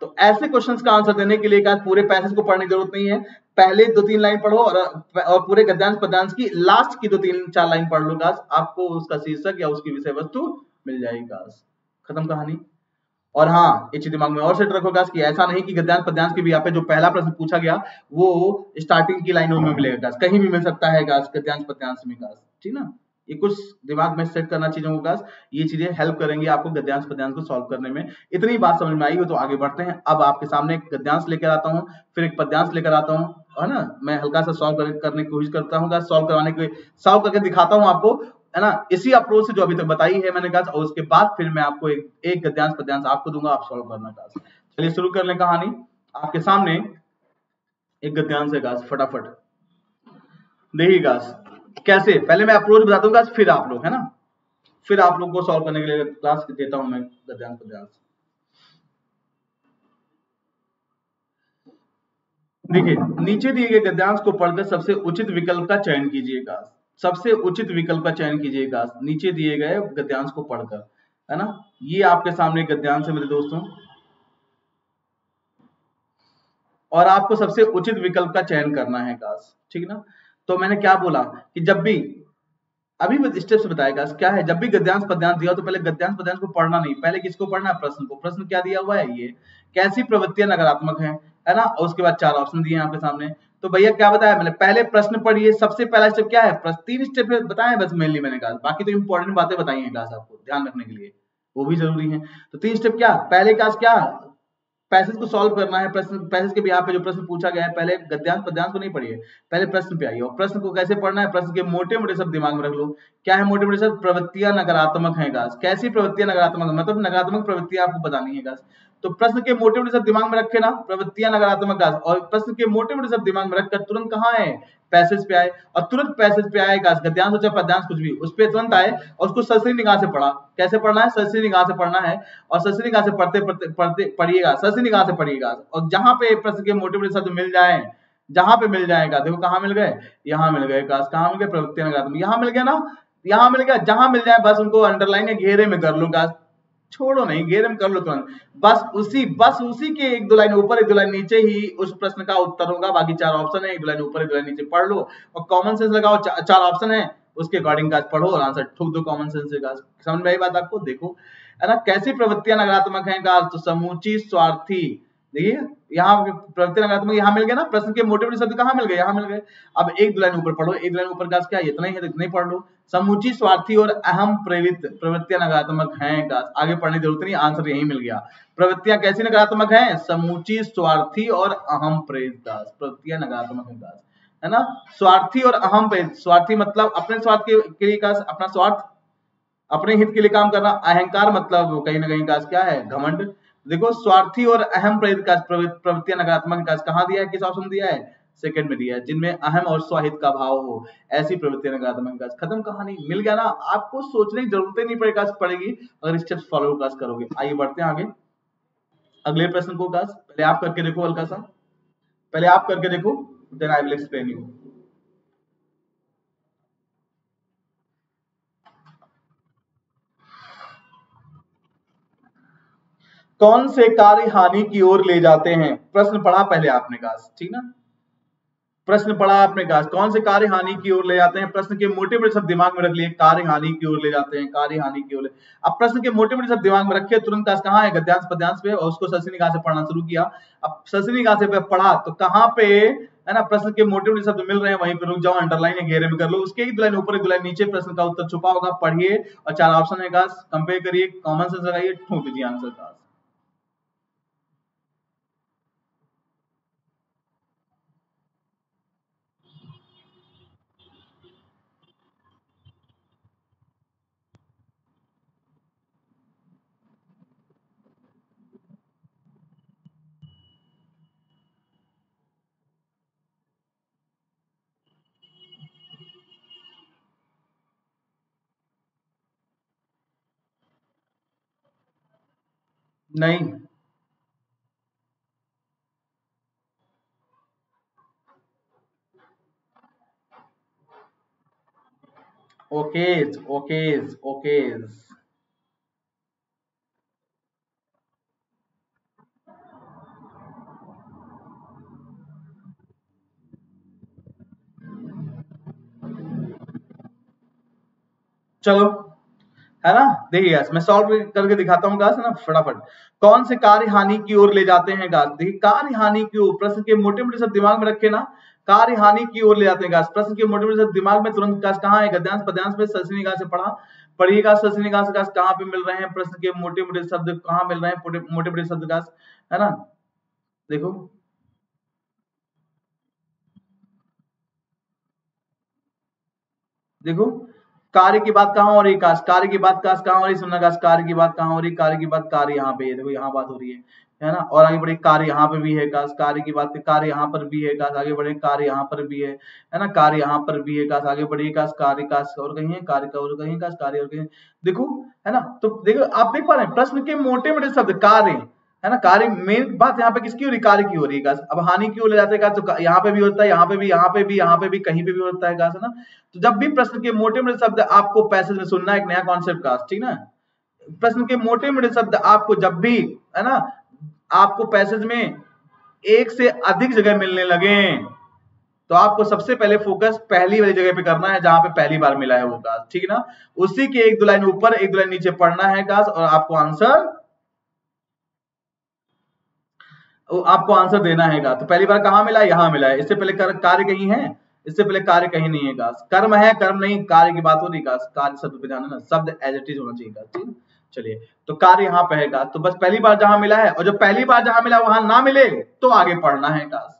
तो ऐसे क्वेश्चंस का आंसर देने के लिए पूरे पैसेज को पढ़ने की जरूरत नहीं है, पहले 2-3 लाइन पढ़ो और पूरे गद्यांश पद्यांश की लास्ट की 2-3-4 लाइन पढ़ लो गाइस, आपको उसका शीर्षक या उसकी विषय वस्तु मिल जाएगी गाइस, खत्म कहानी। और हाँ, ये चीज दिमाग में और सेट रखो गाइस कि ऐसा नहीं कि गद्यांश पद्यांश के भी यहाँ पे जो पहला प्रश्न पूछा गया वो स्टार्टिंग की लाइनों में मिलेगा गाइस, कहीं भी मिल सकता है गाइस गद्यांश पद्यांश में गाइस, ठीक ना। ये कुछ दिमाग में सेट करना चीजों को गाइस, ये चीजें हेल्प करेंगी आपको गद्यांश पद्यांश को सॉल्व करने में। इतनी बात समझ में आई हो तो आगे बढ़ते हैं। अब आपके सामने एक गद्यांश लेकर आता हूँ, फिर एक पद्यांश लेकर आता हूँ, है ना। मैं हल्का सा सॉल्व करने की कोशिश करता हूँ, सॉल्व करके दिखाता हूँ आपको, है ना। इसी अप्रोच से जो अभी तक बताई है मैंने कहा, और उसके बाद फिर मैं आपको एक गद्यांश पद्यांश आपको दूंगा, आप सॉल्व करना क्लास। चलिए शुरू कर लें कहानी। आपके सामने एक गद्यांश है गाइस, फटाफट देखिए गाइस कैसे, पहले मैं अप्रोच बता दूंगा फिर आप लोग, है ना, फिर आप लोग को सॉल्व करने के लिए क्लास देता हूं मैं गद्यांश पद्यांश। देखिए नीचे दिए गए गद्यांश को पढ़कर सबसे उचित विकल्प का चयन कीजिएगा, सबसे उचित विकल्प का चयन कीजिएगा नीचे दिए गए गद्यांश को पढ़कर, है ना। ये आपके सामने गद्यांश है मेरे दोस्तों, और आपको सबसे उचित विकल्प का चयन करना है गाइस, ठीक ना। तो मैंने क्या बोला कि जब भी, अभी स्टेप से बताएगा क्या है, जब भी गद्यांश पद्यांश दिया हो तो पहले गद्यांश पद्यांश को पढ़ना नहीं, पहले किसको पढ़ना है, प्रश्न को। प्रश्न क्या दिया हुआ है, ये कैसी प्रवृत्तियां नकारात्मक है ना, और उसके बाद 4 ऑप्शन दिए हैं आपके सामने। तो भैया क्या बताया मैंने, पहले प्रश्न पढ़िए, सबसे पहला स्टेप क्या है, 3 स्टेप बताए बस मेनली मैंने कहा, बाकी तो इंपॉर्टेंट बातें बताई हैं क्लास आपको ध्यान रखने के लिए, वो भी जरूरी है। तो 3 स्टेप क्या, पहले क्लास क्या, पैसेज को सॉल्व करना है, प्रश्न पैसेज के बिहाफ पे जो प्रश्न पूछा गया है, पहले गद्यांश पद्यांश को नहीं पढ़िए, पहले प्रश्न पे आइए। और प्रश्न को कैसे पढ़ना है, प्रश्न के मोटे मोटे शब्द दिमाग में रख लो। क्या है मोटे मोटे शब्द, प्रवृत्तियां नकारात्मक हैं गाइस। कैसी प्रवृत्तियां नकारात्मक, मतलब नकारात्मक प्रवृत्तियां आपको बतानी है गाइस। तो प्रश्न के मोटे मोटे शब्द दिमाग में रखे ना, प्रवृत्तियां नकारात्मक गाइस, और प्रश्न के मोटे मोटे शब्द दिमाग में रखकर तुरंत कहां है, पैसेज पे आए, और तुरंत पैसेज पे आए गाइस, गद्यांश हो चाहे पद्यांश कुछ भी, उस पे तुरंत आए और उसको सरसरी निगाह से पढ़ा। कैसे पढ़ना है, सरसरी निगाह से पढ़ना है, और सरसरी निगाह से पढ़ते पढ़ते पढ़ते पढ़िएगा, सरसरी निगाह से पढ़िएगा, और जहां पे प्रश्न के मोटे मोटे शब्द मिल जाए, जहां पे मिल जाएगा, देखो कहां मिल गए, यहाँ मिल गए गाइस, कहां मिल गए, प्रवृत्तियां नकारात्मक, यहाँ मिल गया ना, यहाँ मिल गया, जहां मिल जाए बस उनको अंडरलाइन या घेरे में कर लो गाइस, छोड़ो नहीं, घेरे में कर लो तुरंत, बस उसी के 1-2 लाइन ऊपर 1-2 लाइन नीचे ही उस प्रश्न का उत्तर होगा। बाकी 4 ऑप्शन है, 1-2 लाइन ऊपर 1-2 लाइन नीचे पढ़ लो, और कॉमन सेंस लगाओ, 4 ऑप्शन है उसके अकॉर्डिंग का पढ़ो और आंसर ठोक दो कॉमन सेंस से। समझ में आई बात आपको, देखो है ना, कैसी प्रवृत्तियां नकारात्मक हैं का, तो समूची स्वार्थी, देखिए यहाँ प्रवृत्ति नकारात्मक यहाँ मिल गया ना, प्रश्न के मोटे मोटे शब्द कहाँ मिल गए, यहाँ मिल गए। अब 1-2 लाइन ऊपर पढ़ो, 1 लाइन ऊपर का क्या, इतना ही है तो इतना ही पढ़ लो। समुची स्वार्थी और अहम प्रेरित प्रवृत्तियां नकारात्मक हैं का, आगे पढ़ने की जरूरत नहीं, आंसर यही मिल गया। प्रवृत्तियां कैसी नकारात्मक हैं, समूची स्वार्थी और अहम प्रेरित का, प्रवृत्तियां नकारात्मक है ना। स्वार्थी और अहम प्रेरित, स्वार्थी मतलब अपने स्वार्थ के लिए का, अपना स्वार्थ, अपने हित के लिए काम करना। अहंकार मतलब कहीं ना कहीं का क्या है, घमंड। देखो स्वार्थी और अहम प्रेरित का प्रवृत्तियां नकारात्मक का कहां दिया है, किस ऑप्शन दिया है, सेकंड में दिया है, जिनमें अहम और स्वहित का भाव हो, ऐसी प्रवृत्तियां नकारात्मक का। खत्म कहानी, मिल गया ना, आपको सोचने की जरूरत ही नहीं पड़ेगी अगर स्टेप्स फॉलो करोगे। आइए बढ़ते हैं आगे अगले प्रश्न को। पहले आप करके देखो, हल्का सा पहले आप करके देखो, then I will explain you. कौन से कार्य हानि की ओर ले जाते हैं, प्रश्न पढ़ा पहले आपने कहा, ठीक ना, प्रश्न पढ़ा आपने कहा कौन से कार्य हानि की ओर ले जाते हैं, प्रश्न के मोटे मोटे शब्द दिमाग में रख लिए, कार्य हानि की ओर ले जाते हैं, कार्य हानि की ओर। अब प्रश्न के मोटे मोटे शब्द दिमाग में रखे, तुरंत कहां है, गद्यांश पद्यांश पे, और उसको सरसरी निगाह से पढ़ना शुरू किया। अब सरसरी निगाह से पढ़ा तो कहां पे है ना, प्रश्न के मोटे मोटे शब्द मिल रहे हैं, वहीं पे रुक जाओ, अंडरलाइन या घेरे में कर लो, उसके 1 लाइन ऊपर 1 लाइन नीचे प्रश्न का उत्तर छुपा होगा, पढ़िए और 4 ऑप्शन है, कंपेयर करिए, कॉमन सेंस लगाइए, ठोक दीजिए आंसर का। नहीं, ओकेज ओकेज ओकेज। चलो है ना, देखिए मैं सॉल्व करके दिखाता हूँ ना फटाफट। कौन से कार्य हानि की ओर ले जाते हैं गाइस, देखिए कार्य हानि की ओर, प्रश्न के मोटे मोटे सब दिमाग में रखे ना, कार्य हानि की ओर ले जाते हैं गाइस, प्रश्न के मोटे मोटे सब दिमाग में तुरंत गाइस कहां है, गद्यांश पद्यांश में सरसरी निगाह से पढ़ा, पढ़िएगा सरसरी निगाह से गाइस कहां पे मिल रहे हैं, प्रश्न के मोटे मोटे शब्द कहां मिल रहे हैं, मोटे मोटे शब्द गाइस, है ना। देखो देखो कार्य की बात कहाँ हो रही है? कार्य की बात कहाँ हो रही है? सुनना काश, कार्य की बात कहाँ हो रही है? कार्य की बात कार्य यहाँ पे है, देखो यहाँ बात हो रही है ना। और आगे बढ़े, कार्य यहाँ पे भी है काश, कार्य की बात कार्य यहाँ पर भी है काश, आगे बढ़े कार्य यहाँ पर भी है ना, कार्य यहाँ पर भी है काश, आगे बढ़िए काश, कार्य काश और कहीं है, कार्य का और कहीं काश, कार्य और कहीं, देखो है ना। तो देखो आप देख पा रहे हैं प्रश्न के मोटे मोटे शब्द कार्य है ना, कार्य मेन बात यहाँ पे किसकी हो रही? कार्य की हो रही है गाइस। अब हानि की ओर ले जाते हैं गाइस, तो यहाँ पे भी होता है, यहाँ पे भी, यहाँ पे भी, यहाँ पे भी, कहीं पे भी होता है गाइस, है ना। तो जब भी प्रश्न के मोटे मोटे शब्द आपको पैसेज में सुनना है, एक नया कॉन्सेप्ट का, ठीक ना। प्रश्न के मोटे मोटे शब्द आपको जब भी, है ना, आपको पैसेज में एक से अधिक जगह मिलने लगे, तो आपको सबसे पहले फोकस पहली वाली जगह पे करना है जहां पे पहली बार मिला है वो गाइस, ठीक है ना। उसी के एक दो लाइन ऊपर एक दो लाइन नीचे पढ़ना है गाइस, और आपको आंसर देना है गाइस। तो पहली बार कहां मिला है? यहां मिला है। इससे पहले कार्य कहीं है? इससे पहले कार्य कहीं नहीं है गाइस। कर्म है, कर्म नहीं, कार्य की बात हो रही गाइस। कार्य शब्द पे ध्यान है ना, शब्द एज इट इज होना चाहिए गाइस, ठीक है। चलिए, तो कार्य यहाँ पे है गाइस, तो बस पहली बार जहां मिला है, और जब पहली बार जहां मिला वहां ना मिले तो आगे पढ़ना है गाइस,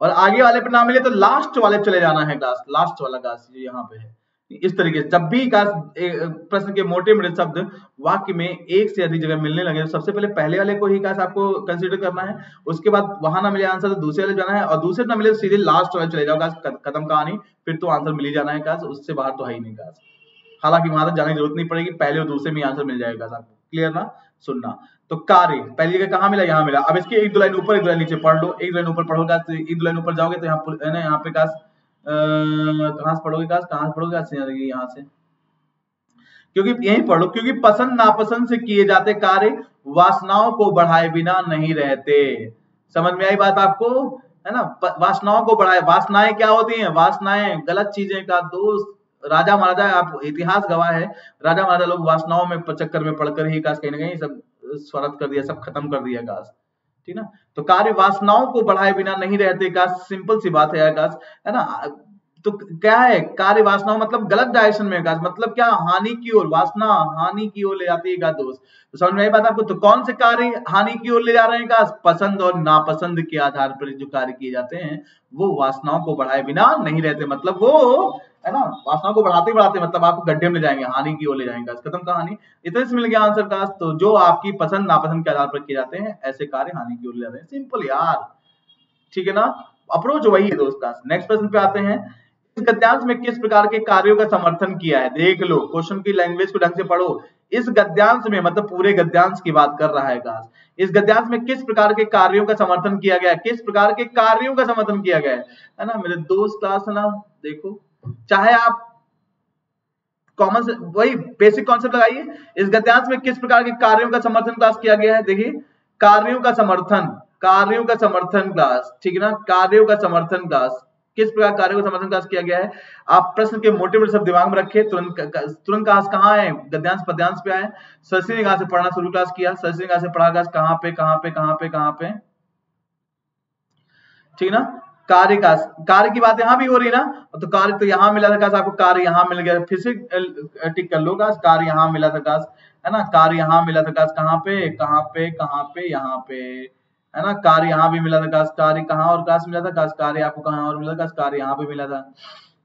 और आगे वाले पे ना मिले तो लास्ट वाले चले जाना है गाइस, लास्ट वाला गाइस यहाँ पे है। इस तरीके से जब भी प्रश्न के मोटे मोटे शब्द वाक्य में एक से अधिक जगह मिलने लगे, तो सबसे पहले पहले वाले को ही गाइस आपको कंसीडर करना है। उसके बाद वहां ना मिले आंसर तो दूसरे वाले जाना है, और दूसरे ना मिले तो सीधे लास्ट वाले चले जाओ गाइस, खत्म कहानी। फिर तो आंसर मिल ही जाना है गाइस, उससे बाहर तो है ही नहीं गाइस। हालांकि वहां तक जाने की जरूरत नहीं पड़ेगी, पहले और दूसरे में आंसर मिल जाएगा आपको। क्लियर ना? सुनना। तो कार्य पहली जगह कहां मिला? यहाँ मिला। अब इसके एक दो लाइन ऊपर एक दो लाइन नीचे पढ़ लो। एक दो लाइन ऊपर पढ़ोगे, एक दो लाइन ऊपर जाओगे तो यहाँ पे काश कहां से पढ़ोगे? कहां से पढ़ोगे? यहाँ से, क्योंकि यही पढ़ लो, क्योंकि पसंद नापसंद से किए जाते कार्य वासनाओं को बढ़ाए बिना नहीं रहते। समझ में आई बात आपको? है ना, वासनाओं को बढ़ाए। वासनाएं क्या होती हैं? वासनाएं गलत चीजें का दोस्त। राजा महाराजा, आप इतिहास गवाह है, राजा महाराजा लोग वासनाओं में चक्कर में पड़कर ही काश कहीं ना कहीं सब स्वरत कर दिया, सब खत्म कर दिया काश, ठीक ना। तो कार्य वासनाओं को बढ़ाए बिना नहीं रहते काश, सिंपल सी बात है काश, है ना। तो क्या है? कार्य वासनाओं मतलब गलत डायरेक्शन में गाइस, मतलब क्या? हानि की ओर। वासना हानि की ओर ले जाती है गाइस दोस्त। तो समझ में आई बात आपको? तो कौन से कार्य हानि की ओर ले जा रहे हैं गाइस? पसंद और नापसंद के आधार पर जो कार्य किए जाते हैं वो वासनाओं को बढ़ाए बिना नहीं रहते, मतलब वो, है ना, वासनाओं को बढ़ाते बढ़ाते मतलब आपको गड्ढे में ले जाएंगे, हानि की ओर ले जाएंगे गाइस, खत्म कहानी। इतने से मिल गया आंसर गाइस। तो जो आपकी पसंद नापसंद के आधार पर किए जाते हैं ऐसे कार्य हानि की ओर ले जाते हैं। सिंपल यार, ठीक है ना। अप्रोच वही है दोस्त का। नेक्स्ट प्रश्न पे आते हैं। इस गद्यांश में किस प्रकार के कार्यों का समर्थन किया है? देख लो, क्वेश्चन की लैंग्वेज को ढंग से पढ़ो। इस गद्यांश में मतलब पूरे गद्यांश की बात कर रहा है गाइस। इस गद्यांश में किस प्रकार के कार्यों का समर्थन किया गया है? किस प्रकार के कार्यों का समर्थन किया गया है ना मेरे दोस्त क्लास, है ना। देखो, चाहे आप कॉमन से वही बेसिक कॉन्सेप्ट लगाइए। इस गद्यांश में किस प्रकार के कार्यों का समर्थन क्लास किया गया है? देखिए, कार्यों का समर्थन, कार्यों का समर्थन क्लास, ठीक है ना, कार्यों का समर्थन क्लास, किस प्रकार कार्यों का समर्थन क्लास किया गया है? आप प्रश्न के मोटे मोटे सब दिमाग में रखे, तुरंत क्लास कहाँ है? गद्यांश पद्यांश पे आए। सरसी ने कहा से पढ़ना शुरू क्लास किया, सरसी ने कहा से पढ़ा क्लास, कहाँ पे कहाँ पे कहाँ पे कहाँ पे, ठीक है ना। कार्य का, कार्य की बात यहां भी हो रही है ना, तो कार्य तो यहां मिला था, आपको कार्य यहां मिल गया, फिर से टिक कर लो, कार्य यहां मिला था, है ना, कार्य यहां मिला था, कहां पे कहां पे कहां पे, यहां पे, है ना। कार्य यहां भी मिला था, कार्य कहां और मिला था, कार्य आपको कहां और मिला था, कार्य यहां पे मिला था,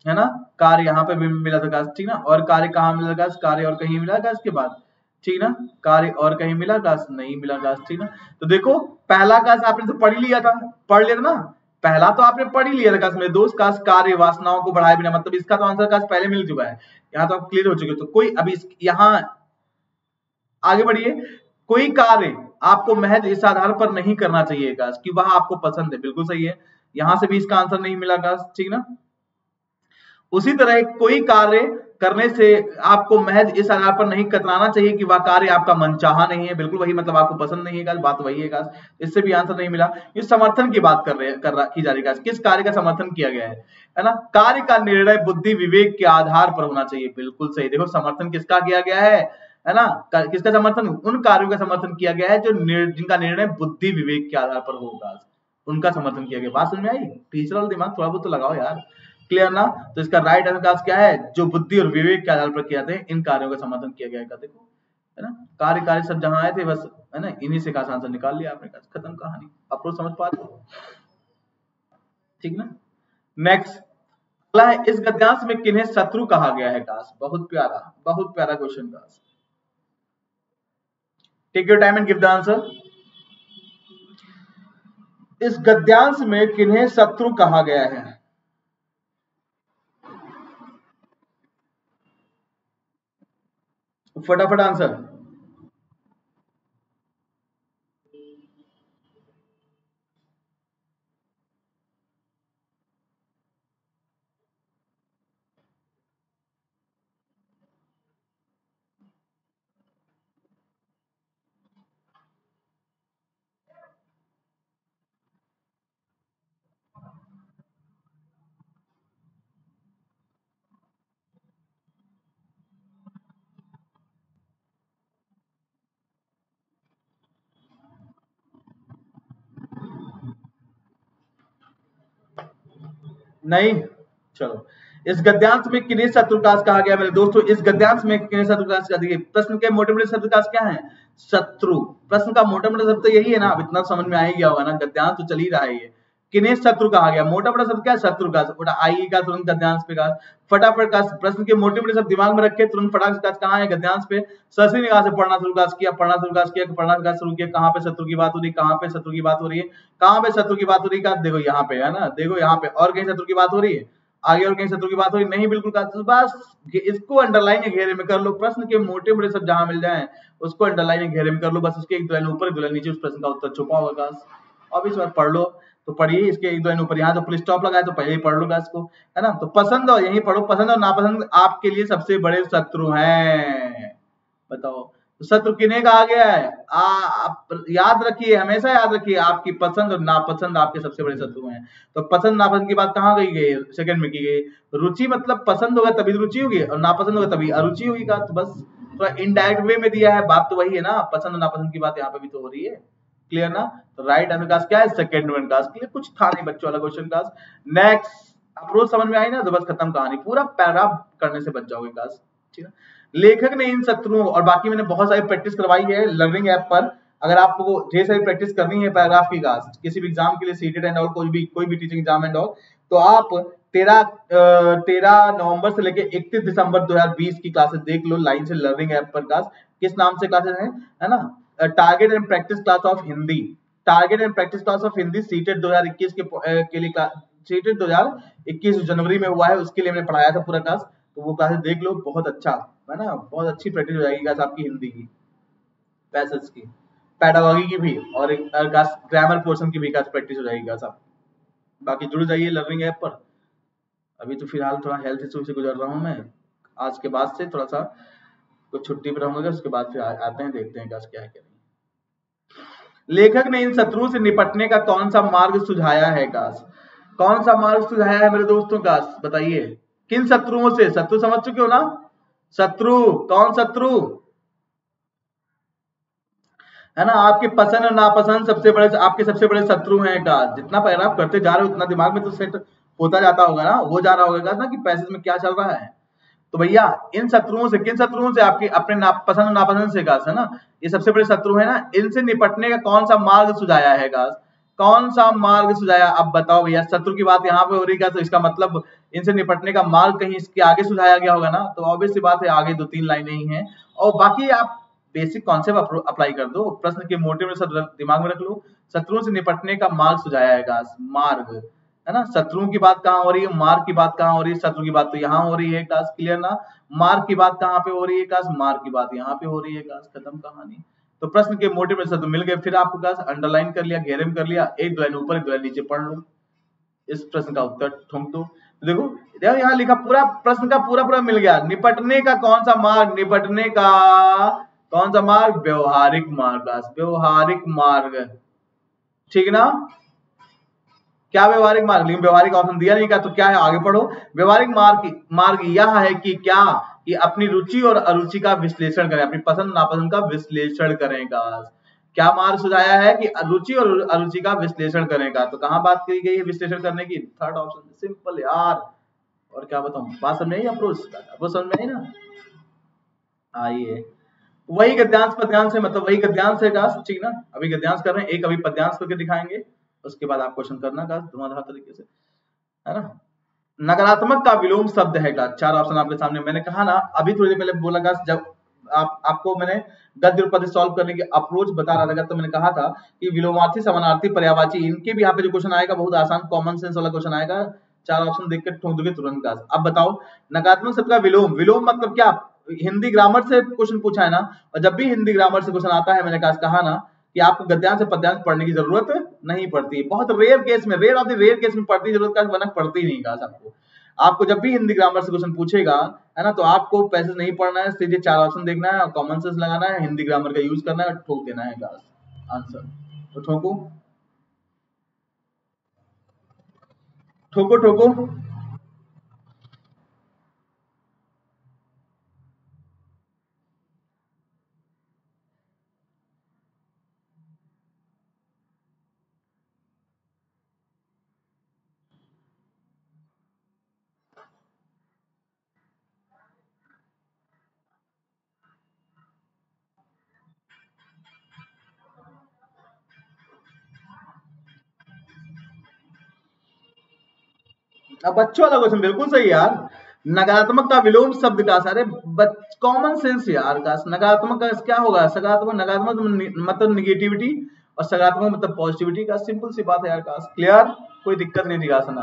है ना। कार्य यहां पे भी मिला था, ठीक ना। और कार्य कहां मिला था? कार्य और कहीं मिला था इसके बाद, ठीक ना। कार्य और कहीं मिला काश? नहीं मिला, ठीक ना। तो देखो, पहला काश आपने तो पढ़ लिया था, पढ़ लिया था ना, पहला तो आपने पढ़ ही लिया था काश मेरे दोस्त, काश कार्य वासनाओं को बढ़ाए बिना, मतलब इसका तो आंसर काश पहले मिल चुका है, यहाँ तो आप क्लियर हो चुके। तो कोई अभी यहाँ आगे बढ़िए। कोई कार्य आपको महज इस आधार पर नहीं करना चाहिए काश कि वह आपको पसंद है, बिल्कुल सही है, यहां से भी इसका आंसर नहीं मिला काश, ठीक ना। उसी तरह कोई कार्य करने से आपको महज इस आधार पर नहीं कतराना चाहिए कि वह कार्य आपका मनचाहा नहीं है, बिल्कुल वही, मतलब आपको पसंद नहीं है, बात वही है। इससे भी आंसर नहीं मिला। इस समर्थन की बात की जा रही है, किस कार्य का समर्थन किया गया है ना। कार्य का निर्णय बुद्धि विवेक के आधार पर होना चाहिए, बिल्कुल सही। देखो, समर्थन किसका किया गया है ना, किसका समर्थन? उन कार्यों का समर्थन किया गया है जो जिनका निर्णय बुद्धि विवेक के आधार पर होगा, उनका समर्थन किया गया। बात समझ में आई? टीचर वाला दिमाग थोड़ा बहुत तो लगाओ यार। क्लियर ना? तो इसका राइट आंसर क्या है? जो बुद्धि और विवेक के आधार पर किए जाते हैं, इन कार्यों का समर्थन किया गया है। देखो, है ना, कार्य कार्य सब जहां आए थे बस, है ना, इन्हीं से का आंसर निकाल लिया आपने, खत्म कहानी। आप लोग समझ पाते हो, ठीक ना। नेक्स्ट, अगला है, इस गद्यांश में किन्हें शत्रु कहा गया है काश? बहुत प्यारा क्वेश्चन काश। Take your time and give the answer. इस गद्यांश में किन्हें शत्रु कहा गया है? फटाफट आंसर। नहीं, चलो। इस गद्यांश में किन्हें शत्रुकाश कहा गया मेरे दोस्तों? इस गद्यांश में किन्हें शत्रुकाश कहा गया? प्रश्न के मोटे मोटे शब्दकाश क्या है? शत्रु। प्रश्न का मोटा मोटा शब्द तो यही है ना, अब इतना समझ में आ ही गया होगा ना, गद्यांश तो चल ही रहा है ये। किन्हें शत्रु कहा गया, मोटा मोटा शब्द क्या है? शत्रुकाश। आई का तुरंत गद्यांश पे का फटाफट का प्रश्न के मोटे मोटे शब्द दिमाग में रखे, तुरंत फटाक से कहाँ है? गद्यांश पे। सरसरी निगाह से पढ़ना शुरुकाश किया, पढ़ना शुरुकाश किया, पढ़ना शुरुकाश शुरू किया। कहाँ पे शत्रु की बात हो रही, कहाँ पे शत्रु की बात हो रही है, कहाँ पे शत्रु की बात हो रही है? देखो यहाँ पे है ना, देखो यहाँ पे। और कहीं शत्रु की बात हो रही है? आगे और कहीं शत्रु की बात हो रही नहीं? बिल्कुल तो बस इसको अंडरलाइन या घेरे में कर लो। प्रश्न के मोटे मोटे सब जहां मिल जाए उसको अंडरलाइन या घेरे में कर लो, बस उसके एक दो लाइन ऊपर एक दो लाइन नीचे उस प्रश्न का उत्तर छुपा होगा। अब इस बार पढ़ लो तो पढ़िए, इसके एक दो लाइन ऊपर यहाँ तो फुल स्टॉप लगाए तो पहले ही पढ़ लो इसको, है ना। तो पसंद और यही पढ़ो, पसंद और नापसंद आपके लिए सबसे बड़े शत्रु हैं। बताओ तो शत्रु किन्हें कहा गया है? आप याद रखिए, हमेशा याद रखिए, आपकी पसंद और नापसंद आपके सबसे बड़े शत्रु हैं। तो पसंद नापसंद की बात कहाँ गई? सेकंड में की गई। रुचि मतलब पसंद होगा तभी रुचि होगी, और नापसंद होगा तभी अरुचि होगी का। तो बस थोड़ा इनडायरेक्ट वे में दिया है, बात तो वही है ना, पसंद और नापसंद की बात यहाँ पे भी तो हो रही है। क्लियर ना? तो राइट आंसर का क्या है? सेकंड वन का। क्लियर? कुछ था नहीं बच्चों वाला क्वेश्चन का। नेक्स्ट अप्रोच समझ में आई ना, तो बस खत्म कहानी, पूरा पैरा करने से बच जाओगे का। ठीक है। लेखक ने इन शत्रुओं, और बाकी मैंने बहुत सारी प्रैक्टिस करवाई है लर्निंग ऐप पर, अगर आपको ढेर सारी प्रैक्टिस करनी है पैराग्राफ की का किसी भी एग्जाम के लिए, सीटेट एंड और कोई भी टीचिंग एग्जाम एंड और, तो आप 13 नवंबर से लेके 31 दिसंबर 2020 की क्लासेस देख लो लाइन से लर्निंग ऐप पर। क्लास किस नाम से क्लासेस हैं, है ना? Target and practice class of Hindi, target and practice class of Hindi CTET 2021 के लिए, सीटेट 2021 जनवरी में हुआ है, उसके लिए मैंने पढ़ाया था पूरा क्लास। तो वो क्लासेस देख लो, बहुत अच्छा है ना, बहुत अच्छी प्रैक्टिस हो जाएगी गाइस आपकी हिंदी की, पैसेज की, पेडागॉजी की भी, और एक ग्रामर पोर्शन की भी गाइस प्रैक्टिस हो जाएगी गाइस आप। बाकी जुड़ जाइए लर्निंग ऐप पर। अभी तो फिलहाल थोड़ा हेल्थ इशू से गुजर रहा हूँ मैं, आज के बाद से थोड़ा सा कुछ छुट्टी पर रहूंगा, उसके बाद फिर आते हैं, देखते हैं गाइस क्या है क्या नहीं। लेखक ने इन शत्रुओं से निपटने का कौन सा मार्ग सुझाया है गाइस? कौन सा मार्ग सुझाया है मेरे दोस्तों गाइस? बताइए किन शत्रुओं से? शत्रु समझ चुके हो ना? शत्रु कौन? शत्रु है ना, आपके पसंद और नापसंद सबसे बड़े, आपके सबसे बड़े शत्रु हैं का। जितना पैराग्राफ करते जा रहे हो उतना दिमाग में तो सेट होता जाता होगा ना, वो जा रहा होगा ना कि पैसेज में क्या चल रहा है। तो भैया इन शत्रुओं से, किन शत्रुओं से? आपके अपने पसंद और नापसंद से गास, है ना, ये सबसे बड़े शत्रु है ना। इनसे निपटने का कौन सा मार्ग सुझाया है गास? कौन सा मार्ग सुझाया? अब बताओ भैया, शत्रु की बात यहाँ पे हो रही है, तो इसका मतलब इनसे निपटने का मार्ग कहीं इसके आगे सुझाया गया होगा ना। तो ऑब्वियस सी बात है, आगे 2-3 लाइनें ही हैं, और बाकी आप बेसिक कॉन्सेप्ट अप्लाई कर दो, प्रश्न के मोटे में सब दिमाग में रख लो। शत्रुओं से निपटने का मार्ग सुझाया है गास, मार्ग, है ना। शत्रुओं की बात कहाँ हो रही है, मार्ग की बात कहाँ हो रही है? शत्रु की बात तो यहाँ हो रही है काश, क्लियर ना। मार्ग की बात कहाँ पे हो रही है काश? मार्ग की बात यहाँ पे हो रही है काश, खत्म कहानी। तो प्रश्न के मोटे में शत्रु मिल गए, फिर आपको काश अंडरलाइन कर लिया, घेरे में कर लिया, एक दो लाइन ऊपर एक दो लाइन नीचे पढ़ लो, इस प्रश्न का उत्तर ठोंक दो। देखो यहाँ लिखा, पूरा प्रश्न का पूरा पूरा मिल गया। निपटने का कौन सा मार्ग? निपटने का कौन सा मार्ग? व्यवहारिक मार्ग, व्यवहारिक मार्ग, ठीक ना। क्या व्यवहारिक मार्ग? लेकिन व्यवहारिक ऑप्शन दिया नहीं का, तो क्या है? आगे पढ़ो। व्यवहारिक मार्ग यह है कि क्या, कि अपनी रुचि और अरुचि का विश्लेषण करें, अपनी पसंद नापसंद का विश्लेषण करेगा। क्या मार्ग सुझाया है? कि रुचि और अरुचि का विश्लेषण करेगा। तो कहां बात की गई है विश्लेषण करने की? थर्ड ऑप्शन, सिंपल यार, और क्या बताऊं, बात समझ में आई? अप्रोच समझ में आई ना? आइए, वही गद्यांश पद्यांश है, मतलब वही गद्यांश है गास, ठीक ना। अभी गद्यांश कर रहे हैं, एक अभी पद्यांश करके दिखाएंगे, उसके बाद आप क्वेश्चन करना गास धुआंधार तरीके से, है ना। नकारात्मक का विलोम शब्द है का, चार ऑप्शन आपके सामने। मैंने कहा ना अभी थोड़ी देर पहले बोला था, जब आपको मैंने गद्य और पद्य सॉल्व करने की अप्रोच बता रहा था, तो मैंने कहा था कि विलोमार्थी, समानार्थी, पर्यायवाची, इनके भी यहाँ पे जो क्वेश्चन आएगा बहुत आसान कॉमन सेंस वाला क्वेश्चन आएगा। चार ऑप्शन देख के ठोक दोगे तुरंत का। अब बताओ नकारात्मक शब्द का विलोम, विलोम मतलब क्या? हिंदी ग्रामर से क्वेश्चन पूछा है ना, और जब भी हिंदी ग्रामर से क्वेश्चन आता है, मैंने कहा ना कि आपको गद्यांश से पद्यांश पढ़ने की जरूरत नहीं पड़ती। बहुत रेयर केस में, rare of the rare case में पढ़ती, जरूरत का बनक पड़ती नहीं का आपको। आपको जब भी हिंदी ग्रामर से क्वेश्चन पूछेगा, है ना, तो आपको पैसेज नहीं पढ़ना है, सीधे चार ऑप्शन देखना है, कॉमन सेंस लगाना है, हिंदी ग्रामर का यूज करना है, ठोक देना है आंसर। तो ठोको ठोको ठोको। अब बच्चों वाला क्वेश्चन बिल्कुल सही यार। नकारात्मक का विलोम शब्द का, सारे कॉमन सेंस यार का। नकारात्मक का क्या होगा? सकारात्मक, नकारात्मक मतलब निगेटिविटी, और सकारात्मक मतलब पॉजिटिविटी का। सिंपल सी बात है यार का, क्लियर, कोई दिक्कत नहीं थी का ना।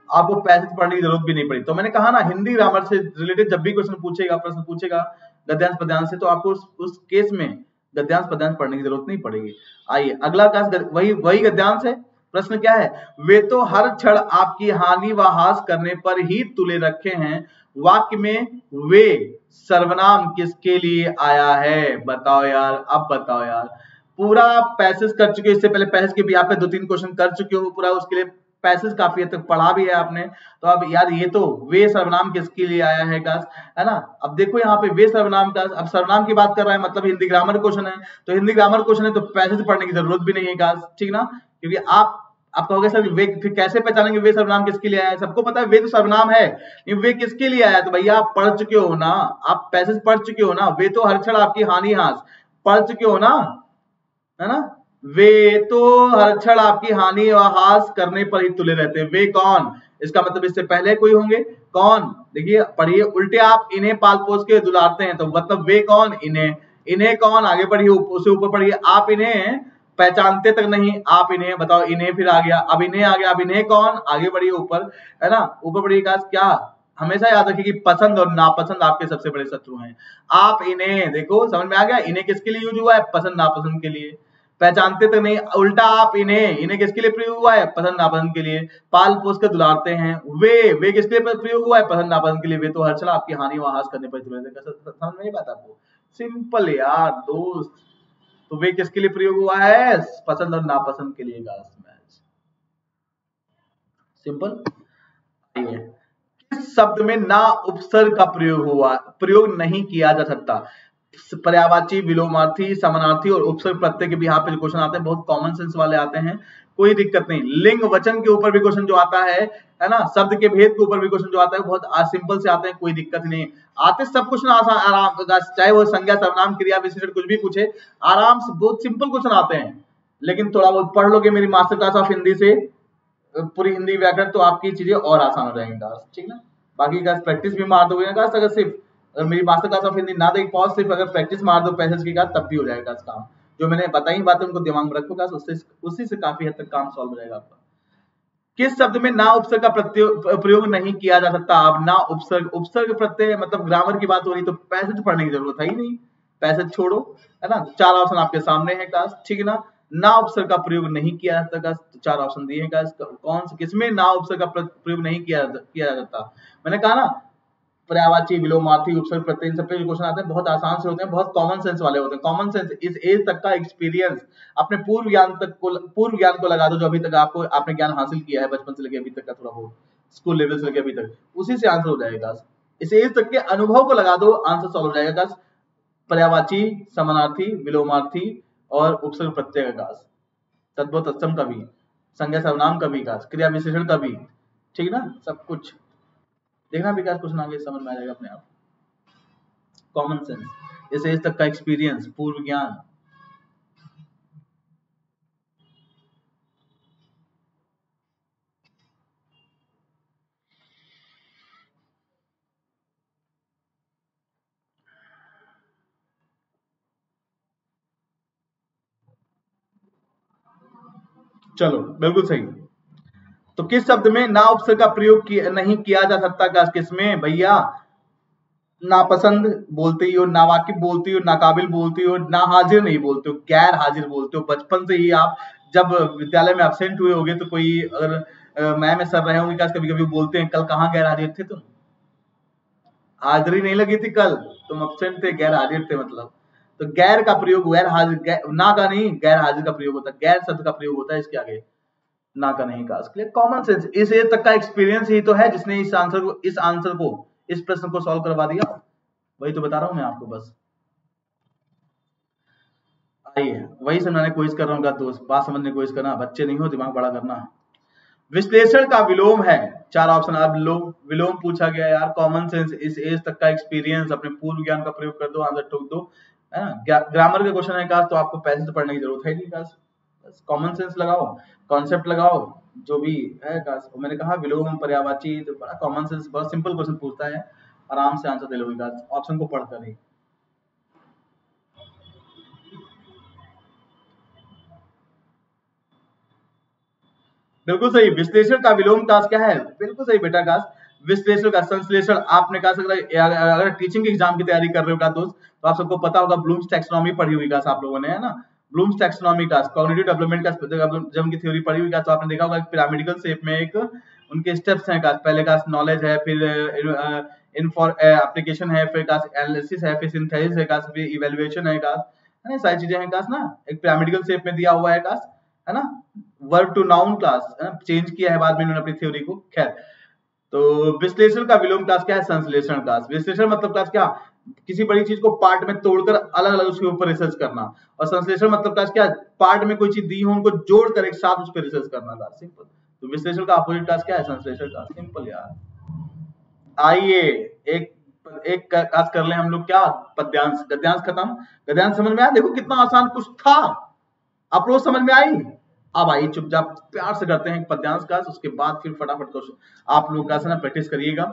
आपको पैसेज पढ़ने की जरूरत भी नहीं पड़ी। तो मैंने कहा ना हिंदी ग्रामर से रिलेटेड जब भी क्वेश्चन पूछेगा, प्रश्न पूछेगा गद्यांश पद्यांश से, तो आपको उस केस में गद्यांश पद्यांश पढ़ने की जरूरत नहीं पड़ेगी। आइए अगला क्लास, वही वही गद्यांश है। प्रश्न क्या है? वे तो हर क्षण आपकी हानि व हास करने पर ही तुले रखे हैं, वाक्य में वे सर्वनाम किसके लिए आया है? बताओ यार, अब बताओ यार। पूरा पैसेज कर चुके हो, इससे पहले पैसेज के भी आप पे 2-3 क्वेश्चन कर चुके हो, पूरा उसके लिए पैसेज काफी हद तक पढ़ा भी है आपने। तो अब यार ये तो वे सर्वनाम किसके लिए आया है गाइस, है ना। अब देखो यहाँ पे वे सर्वनाम का, अब सर्वनाम की बात कर रहा है, मतलब हिंदी ग्रामर क्वेश्चन है, तो हिंदी ग्रामर क्वेश्चन है तो पैसेज पढ़ने की जरूरत भी नहीं है गाइस, ठीक ना। क्योंकि आप कहोगे सर वे फिर कैसे पहचानेंगे वे सर्वनाम किसके लिए आया है? सबको पता है वे तो सर्वनाम है, वे किसके लिए आया है? तो भैया आप पढ़ चुके हो ना, आप पैसेज पढ़ चुके हो ना। वे तो हर क्षण आपकी हानि हास पढ़ चुके हो ना, है ना। वे तो हर क्षण आपकी हानि और हास करने पर ही तुले रहते हैं। वे कौन? इसका मतलब इससे पहले कोई होंगे। कौन? देखिए पढ़िए, उल्टे आप इन्हें पाल पोस के दुलारते हैं, तो मतलब वे कौन? इन्हें। इन्हें कौन? आगे पढ़िए, उससे ऊपर पढ़िए, आप इन्हें पहचानते तक नहीं, आप इन्हें, बताओ इन्हें, फिर आ गया, अब इन्हें आ गया, अब इन्हें कौन? आगे बढ़िए ऊपर, है ना, ऊपर बढ़िएगा। क्या? हमेशा याद रखिए कि पसंद और नापसंद आपके सबसे बड़े शत्रु हैं। आप इन्हें देखो, समझ में आ गया, इन्हें किसके लिए यूज हुआ है? पसंद नापसंद के लिए। पहचानते तो नहीं, उल्टा आप इन्हें, इन्हें किसके लिए प्रयोग हुआ है? पसंद नापसंद के लिए। पाल पोस कर दुलारते हैं। वे किसके लिए प्रयोग हुआ है? पसंद नापसंद के लिए। वे तो हर क्षण आपकी हानि व हास करने पर तुले रहते हैं। समझ में नहीं बात आपको? सिंपल यार दोस्त। तो वे किसके लिए प्रयोग हुआ है? पसंद और नापसंद के लिए। सिंपल। किस शब्द में ना उपसर्ग का प्रयोग नहीं किया जा सकता? पर्यायवाची, विलोमार्थी, समानार्थी और उपसर्ग प्रत्यय के भी यहाँ पे जो क्वेश्चन आते हैं बहुत कॉमन सेंस वाले आते हैं, कोई दिक्कत नहीं। लिंग वचन के ऊपर भी क्वेश्चन जो आता है ना, शब्द के भेद के ऊपर भी क्वेश्चन जो आता है बहुत सिंपल से आते हैं, कोई दिक्कत नहीं। आते सब क्वेश्चन आसान आराम, चाहे वो संज्ञा, सर्वनाम, क्रिया, विशेषण कुछ भी पूछे, आराम से बहुत सिंपल क्वेश्चन आते हैं। लेकिन थोड़ा बहुत पढ़ लोगे मेरी मास्टर क्लास ऑफ हिंदी से, पूरी हिंदी व्याकरण, तो आपकी चीजें और आसान हो जाएंगी गाइस, ठीक ना। बाकी गाइस प्रैक्टिस भी मार दोगे ना गाइस, अगर सिर्फ अगर मेरी मास्टर क्लास ऑफ हिंदी ना देख पाओ, सिर्फ अगर प्रैक्टिस मार दो पैसेज की गाइस, तब भी हो जाएगा गाइस काम। जो मैंने बताई बातें उनको दिमाग में रखो गाइस, उससे उसी से काफी हद तक काम सॉल्व हो जाएगा आपका। किस शब्द में ना उपसर्ग का प्रयोग नहीं किया जा सकता? अब ना उपसर्ग, उपसर्ग प्रत्यय मतलब ग्रामर की बात हो रही, तो पैसेज पढ़ने की जरूरत है ही नहीं, पैसेज छोड़ो, है ना। चार ऑप्शन आपके सामने है क्लास, ठीक है ना। ना उपसर्ग का प्रयोग नहीं किया जा सकता, तो चार ऑप्शन दिए हैं, कौन से किसमें ना उपसर्ग का प्रयोग नहीं किया जा सकता? मैंने कहा ना पर्यायवाची, विलोमार्थी, उपसर्ग प्रत्यय, इन सब पे क्वेश्चन आते हैं, बहुत आसान से होते हैं, बहुत कॉमन सेंस वाले होते हैं। कॉमन सेंस इस एज तक का एक्सपीरियंस, अपने पूर्व ज्ञान को लगा दो, जो अभी तक आपको आपने ज्ञान हासिल किया है बचपन से लेकर अभी तक का, थोड़ा बहुत स्कूल लेवल से लेकर अभी तक, उसी से आंसर हो जाएगा। इस एज तक के अनुभव को लगा दो, आंसर सॉल्व हो जाएगा। पर्यायवाची, समानार्थी, विलोमार्थी और उपसर्ग प्रत्यय का, तद्भव तत्सम का भी, संज्ञा सर्वनाम का भी, क्रिया विशेषण का भी, ठीक ना, सब कुछ देखना। विकास कुछ ना आगे समझ में आ जाएगा अपने आप। कॉमन सेंस, इस एज तक का एक्सपीरियंस, पूर्व ज्ञान। चलो बिल्कुल सही। तो किस शब्द में ना उपसर्ग का प्रयोग नहीं किया जा सकता का? किसमें भैया? नापसंद बोलते ही हो, नावाकिफ बोलते हो, नाकाबिल बोलते हो, ना हाजिर नहीं बोलते हो, गैर हाजिर बोलते हो। बचपन से ही आप जब विद्यालय में एब्सेंट हुए होगे तो कोई अगर मैम सर रहे होंगे, कभी कभी बोलते हैं कल कहाँ गैर हाजिर थे तुम? हाजिरी नहीं लगी थी कल, तुम एब्सेंट थे, गैर हाजिर थे मतलब। तो गैर का प्रयोग गैर हाजिर, ना का नहीं, गैर हाजिर का प्रयोग होता है, गैर शब्द का प्रयोग होता है इसके आगे, ना का नहीं का। इसके लिए कॉमन सेंस, इस एज तक का एक्सपीरियंस ही तो है जिसने इस प्रश्न को सॉल्व करवा दिया। वही तो बता रहा हूं मैं आपको बस। आइए वही समझाने की कोशिश कर रहा हूँ दोस्त, बात समझने की कोशिश करना, बच्चे नहीं हो, दिमाग बड़ा करना। विश्लेषण का विलोम है, 4 ऑप्शन। अब विलोम पूछा गया यार, कॉमन सेंस, इस एज तक का एक्सपीरियंस, अपने पूर्व ज्ञान का प्रयोग कर दो, आंसर ठोक दो, है ना। ग्रामर का क्वेश्चन है का तो आपको पैसे से पढ़ने की जरूरत है नहीं का, बस कॉमन सेंस लगाओ, कॉन्सेप्ट लगाओ, जो भी है का। मैंने कहा विलोम पर्यायवाची, तो बड़ा कॉमन सेंस, बहुत सिंपल क्वेश्चन पूछता है, आराम से आंसर दे लोगे ऑप्शन को पढ़कर ही। बिल्कुल सही। विश्लेषण का विलोम टास्क क्या है? बिल्कुल सही बेटा काश, विश्लेषण का संश्लेषण। आपने कहा सकता है अगर टीचिंग एग्जाम की तैयारी कर रहे हो का दोस्त, तो आप सबको पता होगा ब्लूम्स टैक्सोनॉमी पढ़ी हुई का आप लोगों ने, है ना। ब्लूम्स टैक्सोनॉमी का कॉग्निटिव डेवलपमेंट का जब की थ्योरी पढ़ी हुई का, तो आपने देखा होगा पिरामिडिकल शेप में एक उनके स्टेप्स हैं का। पहले का नॉलेज है, फिर एप्लीकेशन है, फिर का एनालिसिस है, फिर सिंथेसिस है का, फिर इवैल्यूएशन है का, है ना। सारी चीजें हैं का ना, एक पिरामिडिकल शेप में दिया हुआ है का, है ना। Verb to noun class change किया है बाद में इन्होंने अपनी थ्योरी को। खैर, तो विश्लेषण का विलोम क्लास क्या है? संश्लेषण क्लास। विश्लेषण मतलब क्लास क्या? किसी बड़ी चीज को पार्ट में तोड़कर अलग अलग उसके ऊपर रिसर्च करना। और संश्लेषण मतलब क्लास क्या? पार्ट में कोई चीज दी हो, उनको जोड़कर एक साथ उस पर रिसर्च करना क्लास। सिंपल। तो विश्लेषण का अपोजिट क्लास क्या है? संश्लेषण क्लास। सिंपल यार। आइए एक एक क्लास कर ले हम लोग क्या, पद्यांश। गद्यांश खत्म। गद्यांश समझ में आया? देखो कितना आसान कुछ था, अप्रोच समझ में आई। अब आइए चुपचाप प्यार से करते हैं पद्यांश का, उसके बाद फिर फटाफट क्वेश्चन आप लोग का ना प्रैक्टिस करिएगा,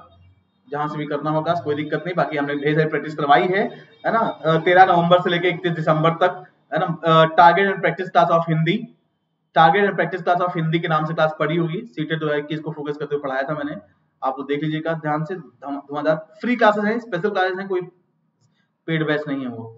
जहां से भी करना होगा, कोई दिक्कत नहीं। बाकी हमने ढेर सारी प्रैक्टिस करवाई है ना। 13 नवंबर से लेकर 31 दिसंबर तक, है ना। Target and practice class of Hindi, target and practice class of Hindi के नाम से क्लास पढ़ी होगी। सीटेट 2021 को फोकस करते हुए पढ़ाया था मैंने, आप लोग देख लीजिएगा ध्यान से। धुआंधार फ्री क्लासेस हैं, स्पेशल क्लासेस हैं, कोई पेड बैच नहीं है वो।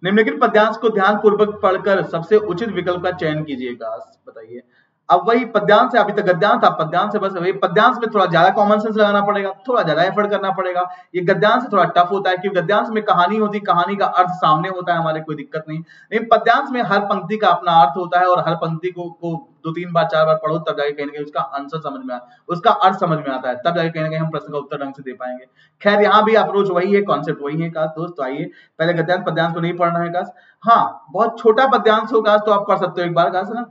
निम्नलिखित पद्यांश को ध्यान पूर्वक पढ़कर सबसे उचित विकल्प का चयन कीजिएगा। बताइए। अब वही पद्यांश से, अभी तक गद्यांश था, पद्यांश से बस वही पद्यांश में थोड़ा ज्यादा कॉमन सेंस लगाना पड़ेगा, थोड़ा ज्यादा एफर्ट करना पड़ेगा। ये गद्यांश से थोड़ा टफ होता है, क्योंकि गद्यांश में कहानी होती, कहानी का अर्थ सामने होता है हमारे, कोई दिक्कत नहीं। लेकिन पद्यांश में हर पंक्ति का अपना अर्थ होता है, और हर पंक्ति को 2-3 बार 4 बार पढ़ो, तब जाके कहीं ना कहीं उसका आंसर समझ में आता है, उसका अर्थ समझ में आता है, तब जाके कहीं ना कहीं हम प्रश्न का उत्तर ढंग से दे पाएंगे। खैर यहाँ भी अप्रोच वही है, कॉन्सेप्ट वही है का दोस्त। तो आइए, पहले गद्यांश पद्यांश को नहीं पढ़ना है का। हाँ, बहुत छोटा पद्यांश होगा तो आप पढ़ सकते हो एक बार का ना,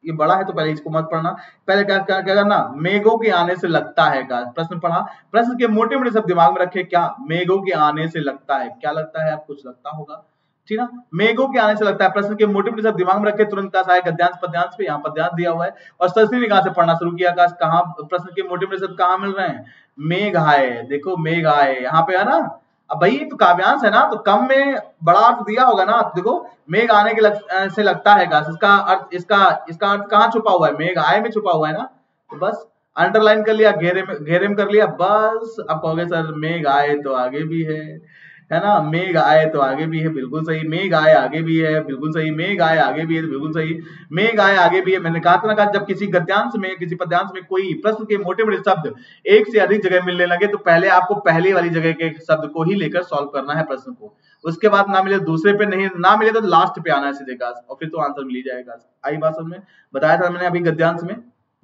ये बड़ा है तो पहले इसको मत पढ़ना। पहले क्या क्या क्या करना, मेघों के आने से लगता है का प्रश्न पढ़ा। प्रश्न के मोटे मोटे सब दिमाग में रखे, क्या मेघों के आने से लगता है, क्या लगता है आप, कुछ लगता होगा, ठीक ना। मेघों के आने से लगता है, प्रश्न के मोटे मोटे सब दिमाग में रखे, तुरंत का गद्यांश पद्यांश पे, यहाँ पद्यांश दिया हुआ है। और सरसरी निगाह से पढ़ना शुरू किया का, कहाँ प्रश्न के मोटे मोटे सब कहाँ मिल रहे हैं? मेघ आए, देखो मेघ आए यहाँ पे है ना। अब भाई तो काव्यांश है ना, तो कम में बड़ा अर्थ दिया होगा ना। देखो मेघ आने के से लगता है, इसका अर्थ, इसका अर्थ कहाँ छुपा हुआ है? मेघ आए में छुपा हुआ है ना। तो बस अंडरलाइन कर लिया, घेरे में कर लिया, बस। अब कहोगे सर मेघ आए तो आगे भी है ना। मेघ आए तो आगे भी है, बिल्कुल सही। मेघ आए आगे भी है, बिल्कुल सही। मेघ आए आगे भी है, बिल्कुल सही। मेघ आए आगे भी है। मैंने कहा था ना, कहा जब किसी गद्यांश में, किसी पद्यांश में कोई प्रश्न के मोटे मोटे शब्द एक से अधिक जगह मिलने लगे, तो पहले आपको पहले वाली जगह के शब्द को ही लेकर सॉल्व करना है प्रश्न को। उसके बाद ना मिले दूसरे पे, नहीं ना मिले तो लास्ट पे आना है सीधे का, और फिर तो आंसर मिल ही जाएगा। आई बात समझ में? बताया था मैंने अभी गद्यांश में,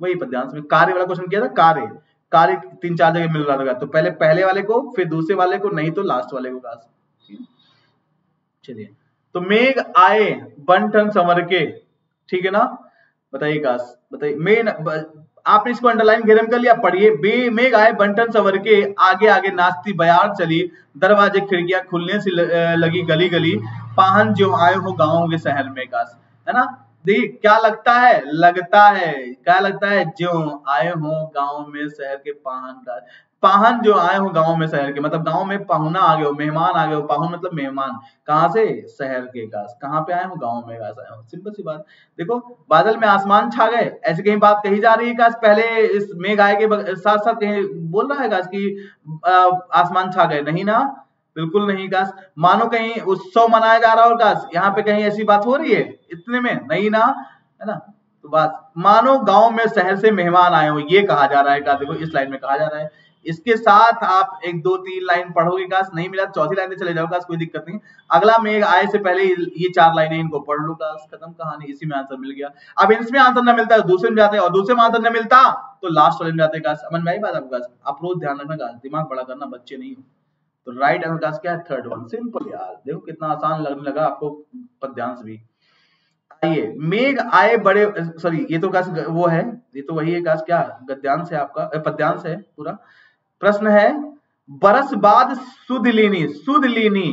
वही पद्यांश में कार्य वाला क्वेश्चन किया था। कार्य, कार्य 3-4 जगह मिल रहा था, तो पहले पहले वाले को, फिर दूसरे वाले को, नहीं तो लास्ट वाले को। चलिए, तो मेघ आए बन ठन संवर के, ठीक है ना। बताइए काश, बताइए। मेन आपने इसको अंडरलाइन घेरे में कर लिया, पढ़िए। मेघ आए बंटन सवर के, आगे आगे नाचती बयार चली, दरवाजे खिड़कियां खुलने से लगी गली गली, पाहन जो आए हो गाँव के शहर में काश, है ना। देखिए क्या लगता है, लगता है क्या लगता है, जो आए हो गांव में शहर के पाहन का। पाहन जो आए हो गांव में शहर के, मतलब गांव में पाहुना आ गए हो, मेहमान आ गए हो, पाहुन मतलब मेहमान, कहां से, शहर के काश, कहां पे आए हो, गांव में काश आए हो, सिंपल सी बात। देखो बादल में आसमान छा गए, ऐसी कहीं बात कही जा रही है काश पहले इस मेघ आए के साथ साथ कहीं बोल रहा है काश कि आसमान छा गए, नहीं ना, बिल्कुल नहीं काश। मानो कहीं उत्सव मनाया जा रहा हो काश, यहाँ पे कहीं ऐसी बात हो रही है इतने में, नहीं ना, है ना। तो बात मानो गांव में शहर से मेहमान आए हो, ये कहा जा रहा है काश, देखो इस लाइन में कहा जा रहा है। इसके साथ आप 1 2 3 लाइन पढ़ोगे काश, नहीं मिला चौथी लाइन पे चले जाओ काश, कोई दिक्कत नहीं। अगला मेघ आए से पहले ये 4 लाइनें इनको पढ़ लो काश, खत्म कहानी, इसी में आंसर मिल गया। अब इसमें आंसर न मिलता है दूसरे में जाते हैं, और दूसरे में आंसर न मिलता तो लास्ट वाले में जाते हैं काश। समझ में आई बात आपको काश? अप्रोच ध्यान रखना काश, दिमाग बड़ा करना, बच्चे नहीं हो। तो राइट आंसर काश क्या है, थर्ड वन, सिंपल यार, देखो कितना आसान लगने लगा आपको पद्यांश भी। आइए, मेघ आए बड़े, सॉरी ये तो काश वो है, ये तो वही है काश, क्या गद्यांश है आपका, पद्यांश है पूरा। प्रश्न है, बरस बाद सुध लीनी, सुध लीनी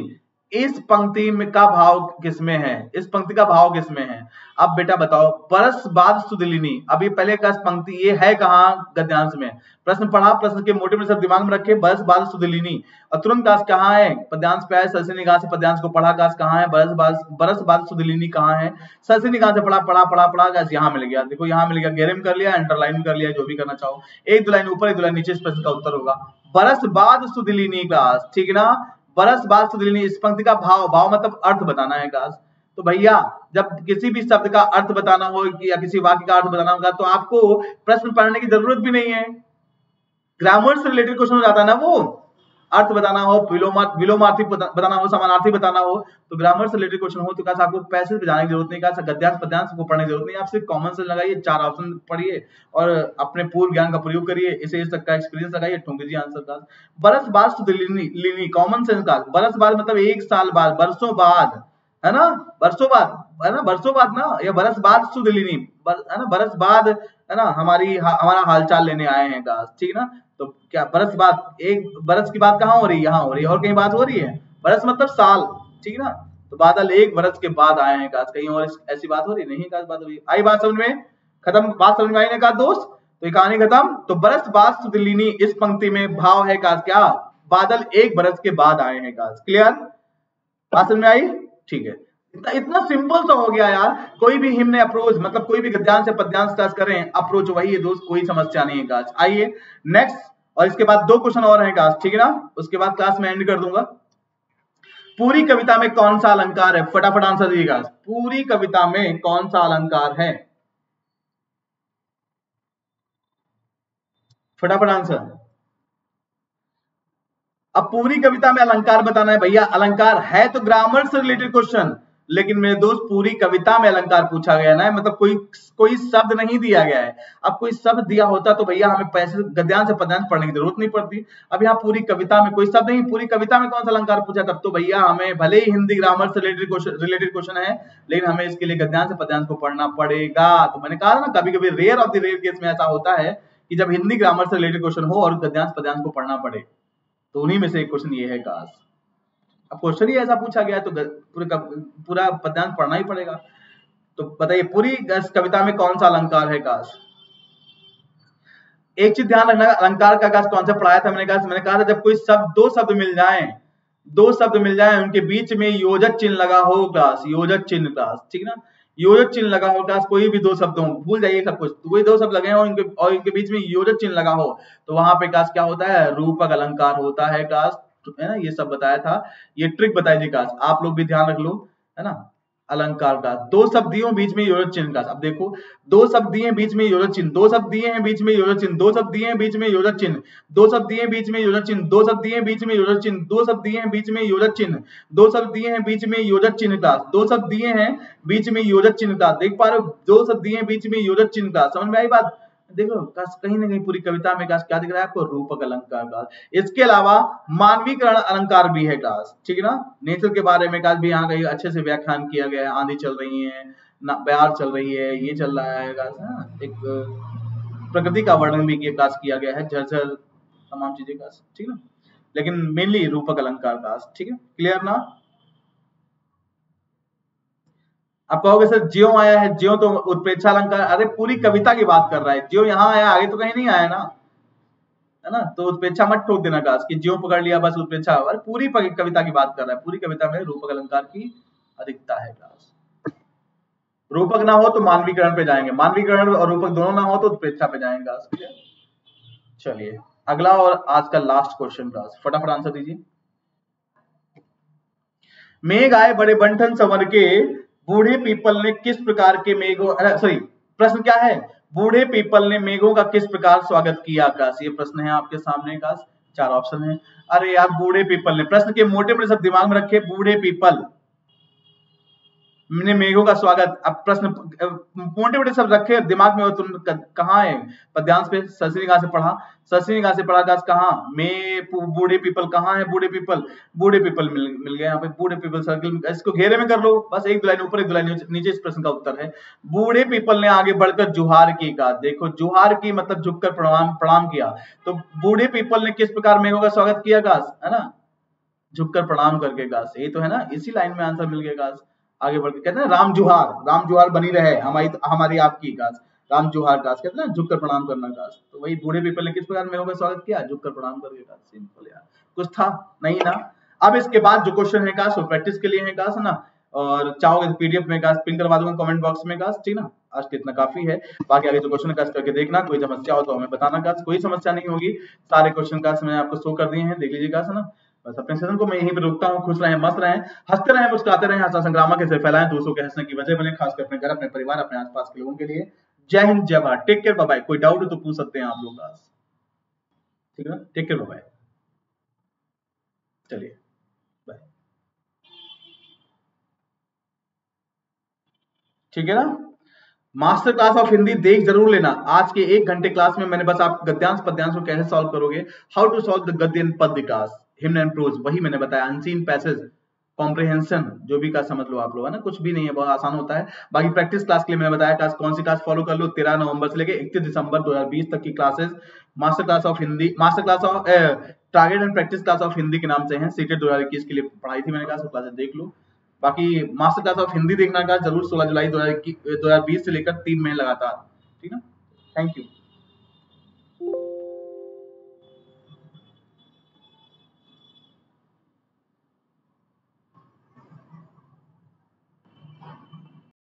इस पंक्ति में का भाव किसमें है, इस पंक्ति का भाव किसमें है? अब बेटा बताओ, बरस बाद सुध लीनी, अभी पहले का पंक्ति ये है कहां, गद्यांश में। प्रश्न पढ़ा, प्रश्न के मोटे में सब दिमाग में रखे, बरस बाद सुध लीनी, और तुरंत काश कहां है, पद्यांश पे है, सरसी निगाह से पद्यांश को पढ़ा काश, कहां है बरस बाद सुध लीनी कहां है, सरसी निगाह से पढ़ा पढ़ा पढ़ा पढ़ा काश, यहां मिल गया, देखो यहां मिल गया, गहरे में कर लिया, अंडरलाइन कर लिया, जो भी करना चाहो। 1 2 लाइन ऊपर 1 2 लाइन नीचे, इस प्रश्न का उत्तर होगा बरस बाद सुध लीनी काश, ठीक ना, बरस बाद सुध लीनी, इस पंक्ति का भाव, भाव मतलब अर्थ बताना है काश। तो भैया जब किसी भी शब्द का अर्थ बताना हो या किसी वाक्य का अर्थ बताना होगा तो आपको प्रश्न पढ़ने की जरूरत भी नहीं है, ग्रामर से रिलेटेड क्वेश्चन हो जाता है ना वो। अर्थ बताना हो, विलोमार्थी बताना हो, समानार्थी बताना हो, तो ग्रामर से रिलेटेड क्वेश्चन हो तो कैसे आपको पैसेज पे जाने की जरूरत नहीं, कैसे गद्यांश पद्यांश को पढ़ने की जरूरत नहीं, आप सिर्फ कॉमन सेंस लगाइए, 4 ऑप्शन पढ़िए और अपने पूर्व ज्ञान का प्रयोग करिए, इसे इस तक का एक्सपीरियंस लगाइए, ठोक दीजिए आंसर का। बरस बाद सुध लीनी, कॉमन सेंस का, बरस बाद मतलब 1 साल बाद, बरसों बाद, है ना, बरसों बाद, है ना, बरसों बाद ना, या बरस बाद सुध लीनी, है ना, बरस बाद, है ना, हमारा हालचाल लेने आए हैं काश, ठीक ना। तो क्या बरस बाद, एक बरस की बात कहां हो रही है, यहाँ हो रही है, और कहीं बात हो रही है, बरस मतलब साल, ठीक ना। तो बादल 1 बरस के बाद आए हैं काश, कहीं और ऐसी बात हो रही नहीं काश, बात हो रही आई, बात समझ में, खत्म, बात समझ में आई ना काश दोस्त, तो ये कहानी खत्म। तो बरस बाद सुध लीनी इस पंक्ति में भाव है काश क्या, बादल 1 बरस के बाद आए हैं काश, क्लियर, बात समझ में आई, ठीक है। इतना सिंपल सा हो गया यार, कोई भी हिम्न अप्रोच, मतलब कोई भी गद्यांश या पद्यांश क्लास करें, अप्रोच वही है दोस्त, कोई समस्या नहीं है काश। आइए नेक्स्ट, और इसके बाद 2 क्वेश्चन और हैं काश, ठीक है ना, उसके बाद क्लास में एंड कर दूंगा। पूरी कविता में कौन सा अलंकार है, फटाफट आंसर दीजिएगा, पूरी कविता में कौन सा अलंकार है, फटाफट आंसर। अब पूरी कविता में अलंकार बताना है भैया, अलंकार है तो ग्रामर से रिलेटेड क्वेश्चन, लेकिन मेरे दोस्त पूरी कविता में अलंकार पूछा गया ना, मतलब कोई शब्द नहीं दिया गया है। अब कोई शब्द दिया होता तो भैया हमें पैसे गद्यांश से पद्यांश पढ़ने की जरूरत नहीं पड़ती। अब यहाँ पूरी कविता में कोई शब्द नहीं, पूरी कविता में कौन सा अलंकार पूछा, तब तो भैया हमें भले ही हिंदी ग्रामर से रिलेटेड क्वेश्चन है, लेकिन हमें इसके लिए गद्यांश से पद्यांश को पढ़ना पड़ेगा। तो मैंने कहा ना, कभी कभी rare of the rare case में ऐसा होता है कि जब हिंदी ग्रामर से रिलेटेड क्वेश्चन हो और गद्यांश पद्यांश को पढ़ना पड़े, तो उन्हीं में से एक क्वेश्चन ये है काश। अब क्वेश्चन ही ऐसा पूछा गया तो पूरा पद्यांश पढ़ना ही पड़ेगा। तो बताइए पूरी कविता में कौन सा अलंकार है काश। एक चीज ध्यान रखना, अलंकार का काश कॉन्सेप्ट पढ़ाया था मैंने कहा था जब कोई शब्द, 2 शब्द मिल जाएं, उनके बीच में योजक चिन्ह लगा हो क्लास, योजक चिन्ह क्लास, ठीक ना, योजक चिन्ह लगा हो क्लास, कोई भी 2 शब्द हो, भूल जाइए सब कुछ, कोई 2 शब्द लगे हो और इनके बीच में योजक चिन्ह लगा हो, तो वहां पे क्लास क्या होता है, रूपक अलंकार होता है क्लास, है ना, ये सब बताया था, ये ट्रिक बताई थी क्लास, आप लोग भी ध्यान रख लो, है ना। अलंकार का 2 शब्द दिए बीच में योजक चिन्ह का, अब देखो 2 शब्द दिए बीच में योजक चिन्ह, 2 शब्द दिए हैं बीच में योजक चिन्ह, 2 शब्द दिए हैं बीच में योजक चिन्ह, 2 शब्द दिए हैं बीच में योजक चिन्ह, 2 शब्द दिए हैं बीच में योजक चिन्ह, 2 शब्द दिए हैं बीच में योजक चिन्ह, 2 शब्द दिए हैं बीच में योजक चिन्ह का, 2 शब्द दिए हैं बीच में योजक चिन्ह का, देख पा रहे हो, 2 शब्द दिए हैं बीच में योजक चिन्ह का, समझ में आई बात। देखो कहीं ना कहीं पूरी कविता में क्या दिख रहा है आपको, रूपक अलंकार का। इसके अलावा मानवीकरण अलंकार भी है क्लास, ठीक है ना, नेचर के बारे में भी यहाँ कहीं अच्छे से व्याख्यान किया गया है, आंधी चल रही है ना, प्यार चल रही है, ये चल रहा है क्लास, एक प्रकृति का वर्णन भी क्लास किया गया है, झरझर तमाम चीजें क्लास, ठीक है ना, लेकिन मेनली रूपक अलंकार क्लास, ठीक है, क्लियर ना। आप कहोगे सर ज्यों आया है, ज्यों तो उत्प्रेक्षा अलंकार, अरे पूरी कविता की बात कर रहा है, ज्यों यहाँ आया, आगे तो कहीं नहीं आया ना, है ना, तो उत्प्रेक्षा मत ठोक देना काश कि ज्यों पकड़ लिया बस उत्प्रेक्षा। और पूरी कविता की बात कर रहा है, पूरी कविता में रूपक अलंकार की अधिकता है काश। रूपक ना हो तो मानवीकरण पे जाएंगे, मानवीकरण और रूपक दोनों ना हो तो उत्प्रेक्षा पे जाएंगे काश। चलिए अगला और आज का लास्ट क्वेश्चन काश, फटाफट आंसर दीजिए। मेघ आए बड़े बंठन संवर के, बूढ़े पीपल ने किस प्रकार के मेघों, सॉरी प्रश्न क्या है, बूढ़े पीपल ने मेघों का किस प्रकार स्वागत किया आकाश। ये प्रश्न है आपके सामने आकाश, 4 ऑप्शन है। अरे यार बूढ़े पीपल ने, प्रश्न के मोटे मोटे सब दिमाग में रखे, बूढ़े पीपल ने मेघों का स्वागत। अब प्रश्न मोटे मोटे सब रखे दिमाग में, और तुम कहाँ है पद्यांश पे, ससरी कहाँ से पढ़ा, ससरी कहाँ से पढ़ा काश, कहाँ में बूढ़े पीपल कहाँ है, बूढ़े पीपल, बूढ़े पीपल मिल गया यहाँ पे, बूढ़े पीपल सर्किल, इसको घेरे में कर लो बस, एक दो लाइन ऊपर एक दो लाइन नीचे, इस प्रश्न का उत्तर है बूढ़े पीपल ने आगे बढ़कर जुहार की का। देखो जुहार की मतलब झुककर प्रणाम किया, तो बूढ़े पीपल ने किस प्रकार मेघों का स्वागत किया काश, है ना, झुककर प्रणाम करके काश। यही तो है ना, इसी लाइन में आंसर मिल गया काश। आगे बढ़ के कहते हैं राम जुहार बनी रहे हमारी आपकी काश, राम जुहार काश, कहते हैं झुककर प्रणाम करना काश। तो वही बूढ़े पीपल ने किस प्रकार मेघों का स्वागत किया, झुककर प्रणाम करके काश। सिंपल यार, कुछ था नहीं ना। अब इसके बाद जो क्वेश्चन है काश वो प्रैक्टिस के लिए है काश, है ना, और चाहोगे पीडीएफ में काश पिन करवा दूंगा कमेंट बॉक्स में काश, ठीक ना। आज तो इतना काफी है, बाकी आगे जो क्वेश्चन काश करके देखना, कोई समस्या हो तो हमें बताना काश, कोई समस्या नहीं होगी, सारे क्वेश्चन काश मैंने आपको शो कर दिए हैं, देख लीजिए काश, है ना। बस अपने सेशन को मैं यहीं पे रोकता हूँ, खुश रहें, मस्त रहें, हंसते रहें, मुस्कुराते रहें, हंसा संग्राम कैसे फैलाएं, दूसरों के हंसने की वजह बने, खासकर अपने घर, अपने परिवार, अपने आसपास के लोगों के लिए। Jai Hind, Jai Bharat, take care, bye bye. कोई डाउट हो तो पूछ सकते हैं आप लोग, ठीक है, टेक केयर, बाय बाय, चलिए बाय, ठीक है ना। मास्टर क्लास ऑफ हिंदी देख जरूर लेना, आज के 1 घंटे क्लास में मैंने बस आप गद्यांश पद्यांश को कैसे सॉल्व करोगे, हाउ टू सॉल्व द गद्य एंड पद्य काश, हिम्न एंड प्रोज, वही मैंने बताया, अनसीन पैसेज, कॉम्प्रिहेंशन, जो भी का समझ लो आप लोग, है ना, कुछ भी नहीं है, बहुत आसान होता है। बाकी प्रैक्टिस क्लास के लिए मैंने बताया क्लास, कौन सी क्लास फॉलो कर लो, 13 नवंबर से लेकर 31 दिसंबर 2020 तक की classes, master class of Hindi, master class of target and practice class of Hindi के नाम से है, सीटेट 2021 के लिए पढ़ाई थी मैंने, कहा क्लासेस देख लो। बाकी मास्टर क्लास ऑफ हिंदी देखना का जरूर, 16 जुलाई 2020 से लेकर 3 महीने लगातार, ठीक है। Thank you.